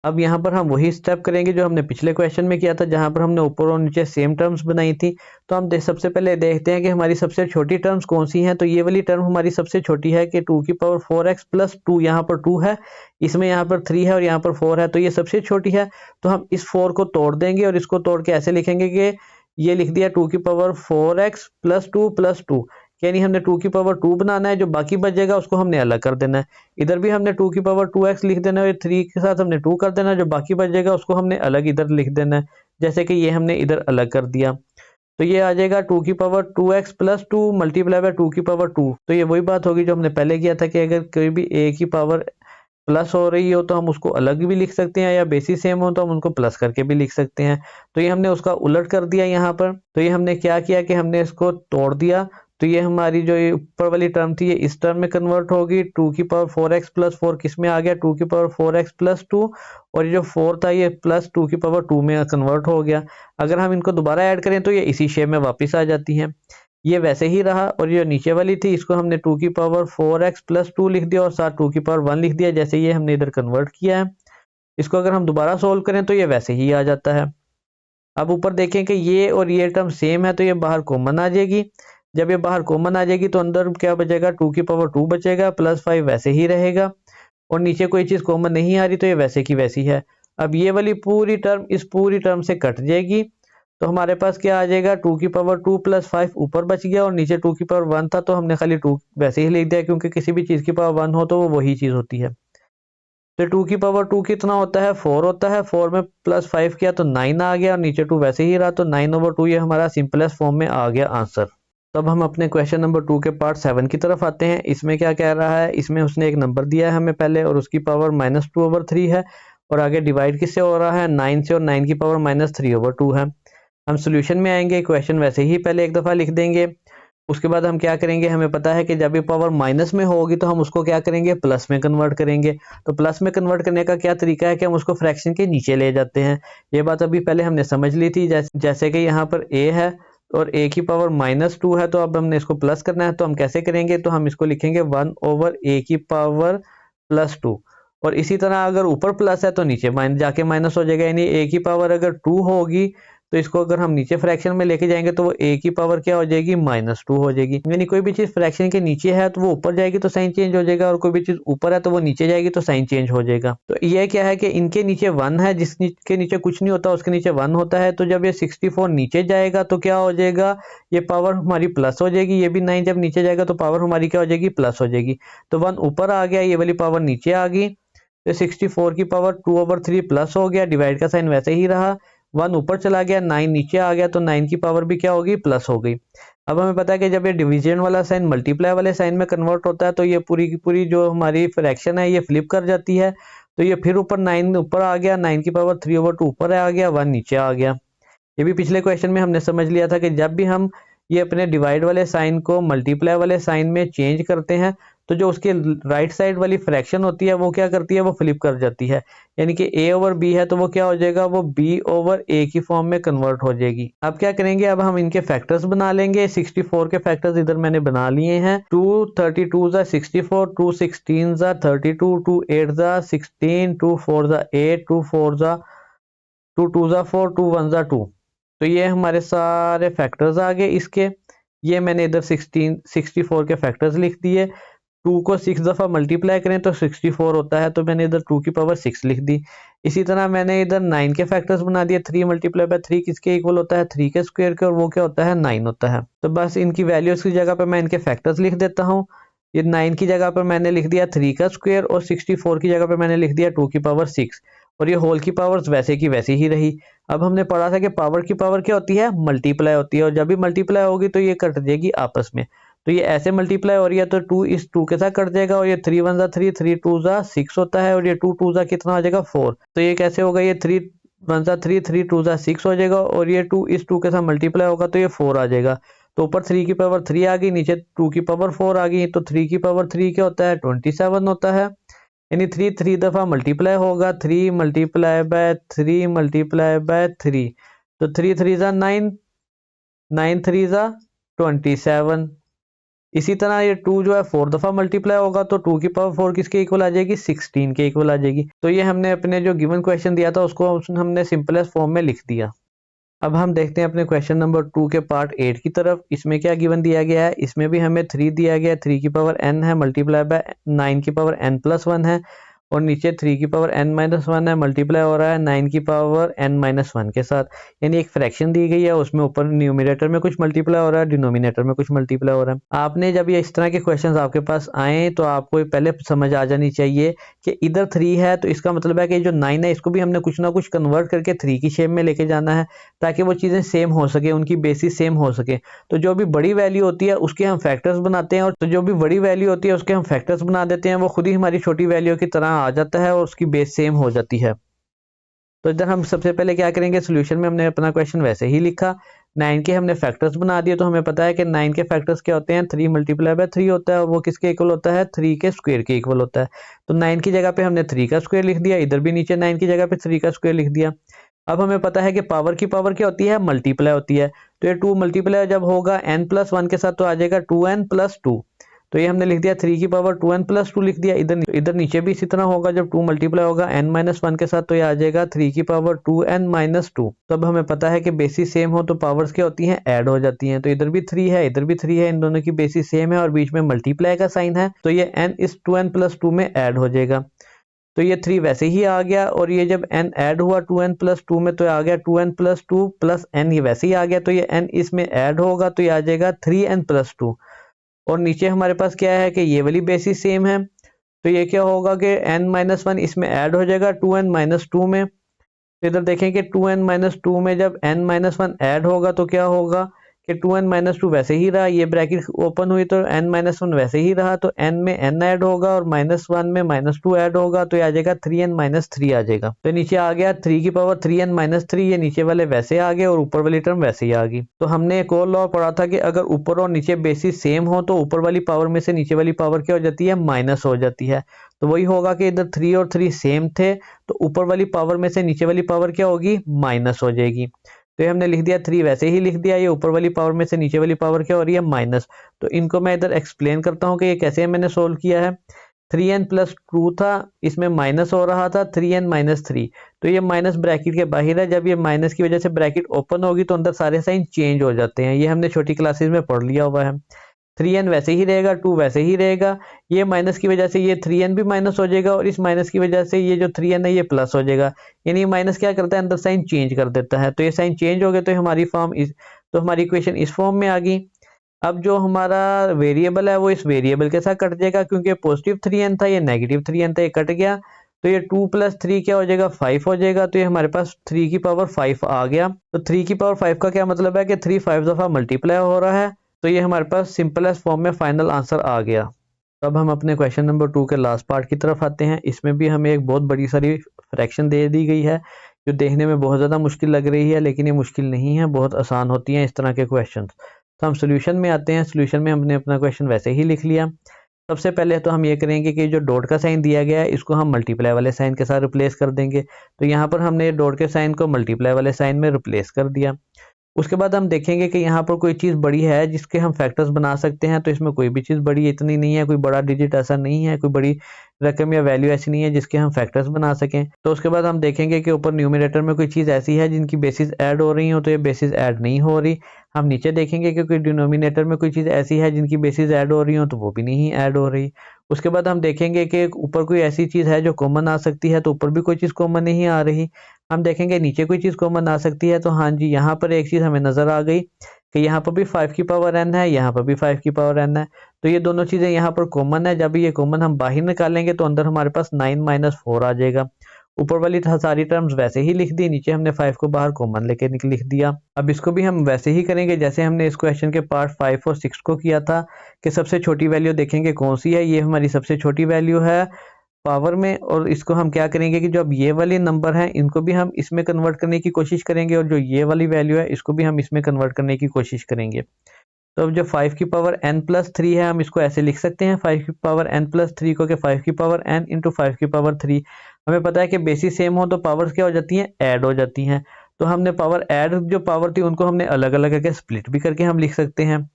अब यहाँ पर हम वही स्टेप करेंगे जो हमने पिछले क्वेश्चन में किया था जहाँ पर हमने ऊपर और नीचे सेम टर्म्स बनाई थी। तो हम सबसे पहले देखते हैं कि हमारी सबसे छोटी टर्म्स कौन सी हैं। तो ये वाली टर्म हमारी सबसे छोटी है कि 2 की पावर 4x प्लस 2, यहाँ पर 2 है, इसमें यहाँ पर 3 है और यहाँ पर 4 है, तो ये सबसे छोटी है। तो हम इस 4 को तोड़ देंगे और इसको तोड़ के ऐसे लिखेंगे कि ये लिख दिया 2 की पावर 4x प्लस 2 प्लस 2, यानी हमने 2 की पावर 2 बनाना है, जो बाकी बच जाएगा उसको हमने अलग कर देना है। इधर भी हमने 2 की पावर 2x लिख देना है, 3 के साथ हमने 2 कर देना है, जो बाकी बच जाएगा उसको हमने अलग इधर लिख देना है, जैसे कि ये हमने इधर अलग कर दिया। तो ये आ जाएगा 2 की power 2x plus 2 multiply by 2 की पावर 2। तो ये वही बात होगी जो हमने पहले किया था कि अगर कोई भी a की पावर प्लस हो रही हो तो हम उसको अलग भी लिख सकते हैं, या बेसिस सेम हो तो हम उनको प्लस करके भी लिख सकते हैं। तो ये हमने उसका उलट कर दिया यहाँ पर। तो ये हमने क्या किया कि हमने इसको तोड़ दिया। तो ये हमारी जो ये ऊपर वाली टर्म थी ये इस टर्म में कन्वर्ट होगी। 2 की पावर 4x प्लस 4 किस में आ गया, 2 की पावर 4x प्लस 2, और ये जो 4 था ये प्लस 2 की पावर 2 में कन्वर्ट हो गया। अगर हम इनको दोबारा ऐड करें तो ये इसी शेप में वापस आ जाती हैं। ये वैसे ही रहा और ये नीचे वाली थी इसको हमने 2 की पावर 4x प्लस 2 लिख दिया और साथ 2 की पावर 1 लिख दिया, जैसे ये हमने इधर कन्वर्ट किया है। इसको अगर हम दोबारा सोल्व करें तो ये वैसे ही आ जाता है। अब ऊपर देखें कि ये और ये टर्म सेम है तो ये बाहर कॉमन आ जाएगी। जब ये बाहर कॉमन आ जाएगी तो अंदर क्या बचेगा, 2 की पावर 2 बचेगा, प्लस 5 वैसे ही रहेगा और नीचे कोई चीज़ कॉमन नहीं आ रही तो ये वैसे की वैसी है। अब ये वाली पूरी टर्म इस पूरी टर्म से कट जाएगी तो हमारे पास क्या आ जाएगा, 2 की पावर 2 प्लस 5 ऊपर बच गया और नीचे 2 की पावर 1 था तो हमने खाली 2 वैसे ही लिख दिया, क्योंकि किसी भी चीज़ की पावर 1 हो तो वो वही चीज़ होती है। तो 2 की पावर 2 कितना होता है, 4 होता है। 4 में प्लस 5 किया तो 9 आ गया और नीचे 2 वैसे ही रहा, तो 9/2 ये हमारा सिंपलेस्ट फॉर्म में आ गया आंसर। तब हम अपने क्वेश्चन नंबर 2 के पार्ट 7 की तरफ आते हैं। इसमें क्या कह रहा है, इसमें उसने एक नंबर दिया है हमें पहले और उसकी पावर -2/3 है और आगे डिवाइड किससे हो रहा है, 9 से, और 9 की पावर -3/2 है। हम सोल्यूशन में आएंगे, क्वेश्चन वैसे ही पहले एक दफ़ा लिख देंगे। उसके बाद हम क्या करेंगे, हमें पता है कि जब ये पावर माइनस में होगी तो हम उसको क्या करेंगे, प्लस में कन्वर्ट करेंगे। तो प्लस में कन्वर्ट करने का क्या तरीका है कि हम उसको फ्रैक्शन के नीचे ले जाते हैं। ये बात अभी पहले हमने समझ ली थी। जैसे कि यहाँ पर a है और a की पावर -2 है, तो अब हमने इसको प्लस करना है। तो हम कैसे करेंगे, तो हम इसको लिखेंगे 1/a की पावर +2। और इसी तरह अगर ऊपर प्लस है तो नीचे जाके माइनस हो जाएगा, यानी a की पावर अगर 2 होगी तो इसको अगर हम नीचे फ्रैक्शन में लेके जाएंगे तो वो a की पावर क्या हो जाएगी, -2 हो जाएगी। यानी कोई भी चीज़ फ्रैक्शन के नीचे है तो वो ऊपर जाएगी तो साइन चेंज हो जाएगा, और कोई भी चीज़ ऊपर है तो वो नीचे जाएगी तो साइन चेंज हो जाएगा। तो ये क्या है कि इनके नीचे 1 है, जिसके नीचे कुछ नहीं होता उसके नीचे 1 होता है। तो जब ये 64 नीचे जाएगा तो क्या हो जाएगा, ये पावर हमारी प्लस हो जाएगी। ये भी 9 जब नीचे जाएगा तो पावर हमारी क्या हो जाएगी, प्लस हो जाएगी। तो 1 ऊपर आ गया, ये वाली पावर नीचे आ गई, तो 64 की पावर 2/3 प्लस हो गया, डिवाइड का साइन वैसे ही रहा। 1 ऊपर चला गया, 9 नीचे आ गया, तो 9 की पावर भी क्या होगी, प्लस हो गई। अब हमें पता है कि जब ये डिवीजन वाला साइन मल्टीप्लाई वाले साइन में कन्वर्ट होता है तो ये पूरी की पूरी जो हमारी फ्रैक्शन है ये फ्लिप कर जाती है। तो ये फिर ऊपर 9 ऊपर आ गया, 9 की पावर 3/2 ऊपर आ गया, 1 नीचे आ गया। ये भी पिछले क्वेश्चन में हमने समझ लिया था कि जब भी हम ये अपने डिवाइड वाले साइन को मल्टीप्लाई वाले साइन में चेंज करते हैं तो जो उसके राइट साइड वाली फ्रैक्शन होती है वो क्या करती है, वो फ्लिप कर जाती है, यानी कि a ओवर b है तो वो क्या हो जाएगा, वो b ओवर a की फॉर्म में कन्वर्ट हो जाएगी। अब क्या करेंगे, अब हम इनके फैक्टर्स बना लेंगे। 64 के फैक्टर्स इधर मैंने बना लिए हैं। 2 32 ज़ा 64, 2 16 ज़ा 32, 2 8 ज़ा 16, 2 4 ज़ा 8, 2 4 ज़ा 2 2 ज़ा 4, 2 1 ज़ा 2। तो ये हमारे सारे फैक्टर्स आ गए इसके। ये मैंने इधर 64 के फैक्टर्स लिख दिए। 2 को 6 दफ़ा मल्टीप्लाई करें तो 64 होता है, तो मैंने इधर 2 की पावर 6 लिख दी। इसी तरह मैंने इधर 9 के फैक्टर्स बना दिए। 3 मल्टीप्लाई बाय 3 किसके इक्वल होता है, 3 के स्क्वायर के, और वो क्या होता है, 9 होता है। तो बस इनकी वैल्यूज की जगह पर मैं इनके फैक्टर्स लिख देता हूँ। ये 9 की जगह पर मैंने लिख दिया 3 का स्क्वायर, और 64 की जगह पर मैंने लिख दिया 2 की पावर 6, और ये होल की पावर्स वैसे की वैसी ही रही। अब हमने पढ़ा था कि पावर की पावर क्या होती है, मल्टीप्लाई होती है, और जब भी मल्टीप्लाई होगी तो ये कट जाएगी आपस में। तो ये ऐसे मल्टीप्लाई हो रही है तो 2 इस 2 के साथ कट जाएगा, और ये 3 1 ज़ा 3, 3 2 ज़ा 6 होता है, और ये 2 2 ज़ा कितना हो जाएगा, 4। तो ये कैसे होगा, ये 3 1 ज़ा 3, 3 2 ज़ा 6 हो जाएगा, और ये 2 इस 2 के साथ मल्टीप्लाई होगा तो ये 4 आ जाएगा। तो ऊपर 3 की पावर 3 आ गई, नीचे 2 की पावर 4 आ गई, तो 3 की पावर 3 क्या होता है, 27 होता है। यानी 3 3 दफ़ा मल्टीप्लाई होगा, 3 मल्टीप्लाई बाय 3 मल्टीप्लाई बाय 3, तो 3 3 ज़ा 9, 9 3 ज़ा 27। इसी तरह ये 2 जो है 4 दफ़ा मल्टीप्लाई होगा, तो 2 की पावर 4 किसके इक्वल आ जाएगी, 16 के इक्वल आ जाएगी। तो ये हमने अपने जो गिवन क्वेश्चन दिया था उसको हमने सिंपलेस्ट फॉर्म में लिख दिया। अब हम देखते हैं अपने क्वेश्चन नंबर 2 के पार्ट 8 की तरफ। इसमें क्या गिवन दिया गया है, इसमें भी हमें 3 दिया गया है, 3 की पावर n है, मल्टीप्लाई बाय 9 की पावर n प्लस 1 है, और नीचे 3 की पावर n माइनस 1 है, मल्टीप्लाई हो रहा है 9 की पावर n माइनस 1 के साथ। यानी एक फ्रैक्शन दी गई है, उसमें ऊपर न्यूमिनेटर में कुछ मल्टीप्लाई हो रहा है, डिनोमिनेटर में कुछ मल्टीप्लाई हो रहा है। आपने जब ये इस तरह के क्वेश्चंस आपके पास आए तो आपको पहले समझ आ जानी चाहिए कि इधर 3 है तो इसका मतलब है कि जो 9 है इसको भी हमने कुछ ना कुछ कन्वर्ट करके 3 की शेप में लेके जाना है, ताकि वो चीज़ें सेम हो सके, उनकी बेसिस सेम हो सके। तो जो भी बड़ी वैल्यू होती है उसके हम फैक्टर्स बनाते हैं, और तो जो भी बड़ी वैल्यू होती है उसके हम फैक्टर्स बना देते हैं, वो खुद ही हमारी छोटी वैल्यू की तरह आ जाता है और उसकी बेस सेम हो जाती है। तो इधर हम सबसे पहले क्या करेंगे, सोल्यूशन में हमने अपना क्वेश्चन वैसे ही लिखा, 9 के हमने फैक्टर्स बना दिए। तो हमें पता है कि 9 के फैक्टर्स क्या होते हैं, 3 मल्टीप्लाई बाय 3 होता है, और वो किसके इक्वल होता है, 3 के स्क्वायर के इक्वल होता है। तो 9 की जगह पे हमने 3 का स्क्वायर लिख दिया, इधर भी नीचे 9 की जगह पे 3 का स्क्वायर लिख दिया। अब हमें पता है कि पावर की पावर क्या होती है, मल्टीप्लाई होती है। तो ये 2 मल्टीप्लाई जब होगा n प्लस 1 के साथ तो आ जाएगा 2n प्लस 2। तो ये हमने लिख दिया 3 की पावर 2n प्लस 2 लिख दिया। इधर नीचे भी इसी तरह होगा, जब 2 मल्टीप्लाई होगा n माइनस 1 के साथ तो ये आ जाएगा 3 की पावर 2n माइनस 2। तो अब हमें पता है कि बेसिस सेम हो तो पावर्स क्या होती हैं, ऐड हो जाती हैं। तो इधर भी 3 है, इधर भी 3 है, इन दोनों की बेसिस सेम है और बीच में मल्टीप्लाई का साइन है, तो ये n इस 2n प्लस 2 में ऐड हो जाएगा। तो ये 3 वैसे ही आ गया, और ये जब n ऐड हुआ 2n प्लस 2 में तो आ गया 2n प्लस 2 प्लस n, ये वैसे ही आ गया। तो ये n इसमें ऐड होगा तो ये आ जाएगा 3n प्लस 2। और नीचे हमारे पास क्या है कि ये वाली बेसिस सेम है, तो ये क्या होगा कि n माइनस 1 इसमें ऐड हो जाएगा 2n माइनस 2 में। तो इधर देखें कि 2n माइनस 2 में जब n माइनस 1 ऐड होगा तो क्या होगा कि 2n माइनस 2 वैसे ही रहा, ये ब्रैकेट ओपन हुई तो n माइनस 1 वैसे ही रहा, तो n में n ऐड होगा और माइनस 1 में माइनस 2 ऐड होगा, तो ये आ जाएगा 3n माइनस 3 आ जाएगा। तो नीचे आ गया 3 की पावर 3n माइनस 3, ये नीचे वाले वैसे आ गए और ऊपर वाली टर्म वैसे ही आ गई। तो हमने एक और लॉ पढ़ा था कि अगर ऊपर और नीचे बेसिस सेम हो तो ऊपर वाली पावर में से नीचे वाली पावर क्या हो जाती है, माइनस हो जाती है। तो वही होगा कि इधर 3 और 3 सेम थे, तो ऊपर वाली पावर में से नीचे वाली पावर क्या होगी, माइनस हो जाएगी। तो ये हमने लिख दिया 3 वैसे ही लिख दिया, ये ऊपर वाली पावर में से नीचे वाली पावर क्या हो रही है, माइनस। तो इनको मैं इधर एक्सप्लेन करता हूँ कि ये कैसे मैंने सोल्व किया है। 3n प्लस 2 था, इसमें माइनस हो रहा था 3n माइनस 3, तो ये माइनस ब्रैकेट के बाहर है। जब ये माइनस की वजह से ब्रैकेट ओपन होगी तो अंदर सारे साइन चेंज हो जाते हैं, ये हमने छोटी क्लासेस में पढ़ लिया हुआ है। 3n वैसे ही रहेगा, 2 वैसे ही रहेगा, ये माइनस की वजह से ये 3n भी माइनस हो जाएगा, और इस माइनस की वजह से ये जो 3n है ये प्लस हो जाएगा। यानी माइनस क्या करता है, अंदर साइन चेंज कर देता है। तो ये साइन चेंज हो गए तो हमारी इक्वेशन इस फॉर्म में आ गई। अब जो हमारा वेरिएबल है वो इस वेरिएबल के साथ कट जाएगा, क्योंकि पॉजिटिव 3n था, ये नेगेटिव 3n था, ये कट गया। तो ये 2 प्लस 3 क्या हो जाएगा, 5 हो जाएगा। तो ये हमारे पास 3 की पावर 5 आ गया। तो 3 की पावर 5 का क्या मतलब है कि 3 5 दफ़ा मल्टीप्लाई हो रहा है। तो ये हमारे पास सिंपलेस्ट फॉर्म में फाइनल आंसर आ गया। अब हम अपने क्वेश्चन नंबर 2 के लास्ट पार्ट की तरफ आते हैं। इसमें भी हमें एक बहुत बड़ी सारी फ्रैक्शन दे दी गई है, जो देखने में बहुत ज़्यादा मुश्किल लग रही है, लेकिन ये मुश्किल नहीं है, बहुत आसान होती हैं इस तरह के क्वेश्चन। तो हम सोल्यूशन में आते हैं। सोल्यूशन में हमने अपना क्वेश्चन वैसे ही लिख लिया। सबसे पहले तो हम ये करेंगे कि जो डॉट का साइन दिया गया है इसको हम मल्टीप्लाई वाले साइन के साथ रिप्लेस कर देंगे। तो यहाँ पर हमने डॉट के साइन को मल्टीप्लाई वाले साइन में रिप्लेस कर दिया। उसके बाद हम देखेंगे कि यहाँ पर कोई चीज़ बड़ी है जिसके हम फैक्टर्स बना सकते हैं। तो इसमें कोई भी चीज़ बड़ी इतनी नहीं है, कोई बड़ा डिजिट ऐसा नहीं है, कोई बड़ी रकम या वैल्यू ऐसी नहीं है जिसके हम फैक्टर्स बना सकें। तो उसके बाद हम देखेंगे कि ऊपर न्यूमरेटर में कोई चीज़ ऐसी है जिनकी बेसिस ऐड हो रही हो, तो ये बेसिस ऐड नहीं हो रही। हम नीचे देखेंगे कि कोई डिनोमिनेटर में कोई चीज़ ऐसी है जिनकी बेसिस ऐड हो रही हो, तो वो भी नहीं ऐड हो रही। उसके बाद हम देखेंगे कि ऊपर कोई ऐसी चीज़ है जो कॉमन आ सकती है, तो ऊपर भी कोई चीज़ कॉमन नहीं आ रही। हम देखेंगे नीचे कोई चीज़ कॉमन आ सकती है, तो हाँ जी, यहाँ पर एक चीज़ हमें नज़र आ गई कि यहाँ पर भी 5 की पावर n है, यहाँ पर भी 5 की पावर n है। तो ये दोनों चीज़ें यहाँ पर कॉमन है। जब ये कॉमन हम बाहर निकालेंगे तो अंदर हमारे पास 9 - 4 आ जाएगा। ऊपर वाली सारी टर्म्स वैसे ही लिख दी, नीचे हमने 5 को बाहर कॉमन लेके लिख दिया। अब इसको भी हम वैसे ही करेंगे जैसे हमने इस क्वेश्चन के पार्ट 5 और 6 को किया था कि सबसे छोटी वैल्यू देखेंगे कौन सी है। ये हमारी सबसे छोटी वैल्यू है पावर में, और इसको हम क्या करेंगे कि जो अब ये वाले नंबर हैं इनको भी हम इसमें कन्वर्ट करने की कोशिश करेंगे, और जो ये वाली वैल्यू है इसको भी हम इसमें कन्वर्ट करने की कोशिश करेंगे। तो अब जो 5 की पावर n+3 है हम इसको ऐसे लिख सकते हैं 5 की पावर n+3 को, कि 5 की पावर n इंटू 5 की पावर 3। हमें पता है कि बेसिस सेम हो तो पावर्स क्या हो जाती हैं, ऐड हो जाती हैं। तो हमने पावर ऐड जो पावर थी उनको हमने अलग अलग करके स्प्लिट भी करके हम लिख सकते हैं।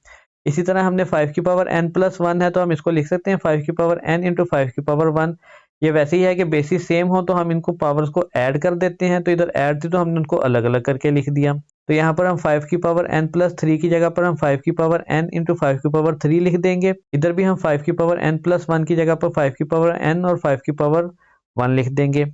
इसी तरह हमने 5 की पावर n+1 है तो हम इसको लिख सकते हैं 5 की पावर n इंटू 5 की पावर 1। ये वैसे ही है कि बेसिस सेम हो तो हम इनको पावर्स को ऐड कर देते हैं। तो इधर ऐड थी तो हमने उनको अलग अलग करके लिख दिया। तो यहाँ पर हम 5 की पावर n+3 की जगह पर हम 5 की पावर n इंटू 5 की पावर 3 लिख देंगे। इधर भी हम 5 की पावर n+1 की जगह पर 5 की पावर n और 5 की पावर 1 लिख देंगे।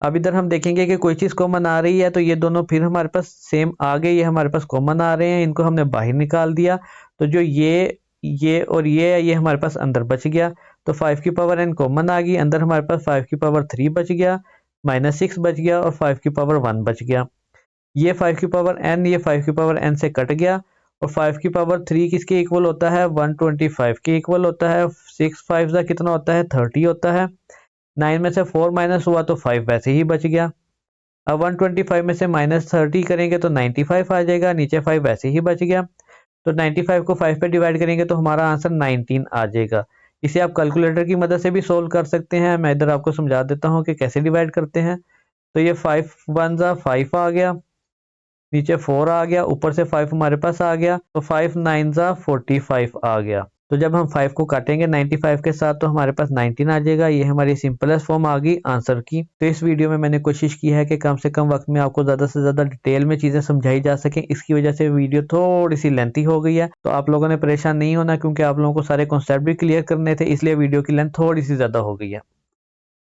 अब इधर हम देखेंगे कि कोई चीज़ कॉमन आ रही है, तो ये दोनों फिर हमारे पास सेम आ गए, ये हमारे पास कॉमन आ रहे हैं, इनको हमने बाहर निकाल दिया। तो जो ये और ये हमारे पास अंदर बच गया। तो 5 की पावर n कॉमन आ गई, अंदर हमारे पास 5 की पावर 3 बच गया, -6 बच गया और 5 की पावर 1 बच गया। ये 5 की पावर n ये 5 की पावर n से कट गया, और 5 की पावर 3 किसके इक्वल होता है, 125 के इक्वल होता है। 6 5 का कितना होता है, 30 होता है। 9 में से 4 माइनस हुआ तो 5 वैसे ही बच गया। अब 125 में से -30 करेंगे तो 95 आ जाएगा, नीचे 5 वैसे ही बच गया। तो 95 को 5 पे डिवाइड करेंगे तो हमारा आंसर 19 आ जाएगा। इसे आप कैलकुलेटर की मदद से भी सोल्व कर सकते हैं। मैं इधर आपको समझा देता हूँ कि कैसे डिवाइड करते हैं। तो ये 5 1 जा 5 आ गया, नीचे 4 आ गया, ऊपर से 5 हमारे पास आ गया, तो 5 9 जा 45 आ गया। तो जब हम 5 को काटेंगे 95 के साथ तो हमारे पास 19 आ जाएगा। ये हमारी सिंपलेस्ट फॉर्म आ गई आंसर की। तो इस वीडियो में मैंने कोशिश की है कि कम से कम वक्त में आपको ज़्यादा से ज़्यादा डिटेल में चीज़ें समझाई जा सकें। इसकी वजह से वीडियो थोड़ी सी लेंथी हो गई है, तो आप लोगों ने परेशान नहीं होना, क्योंकि आप लोगों को सारे कॉन्सेप्ट भी क्लियर करने थे, इसलिए वीडियो की लेंथ थोड़ी सी ज़्यादा हो गई है।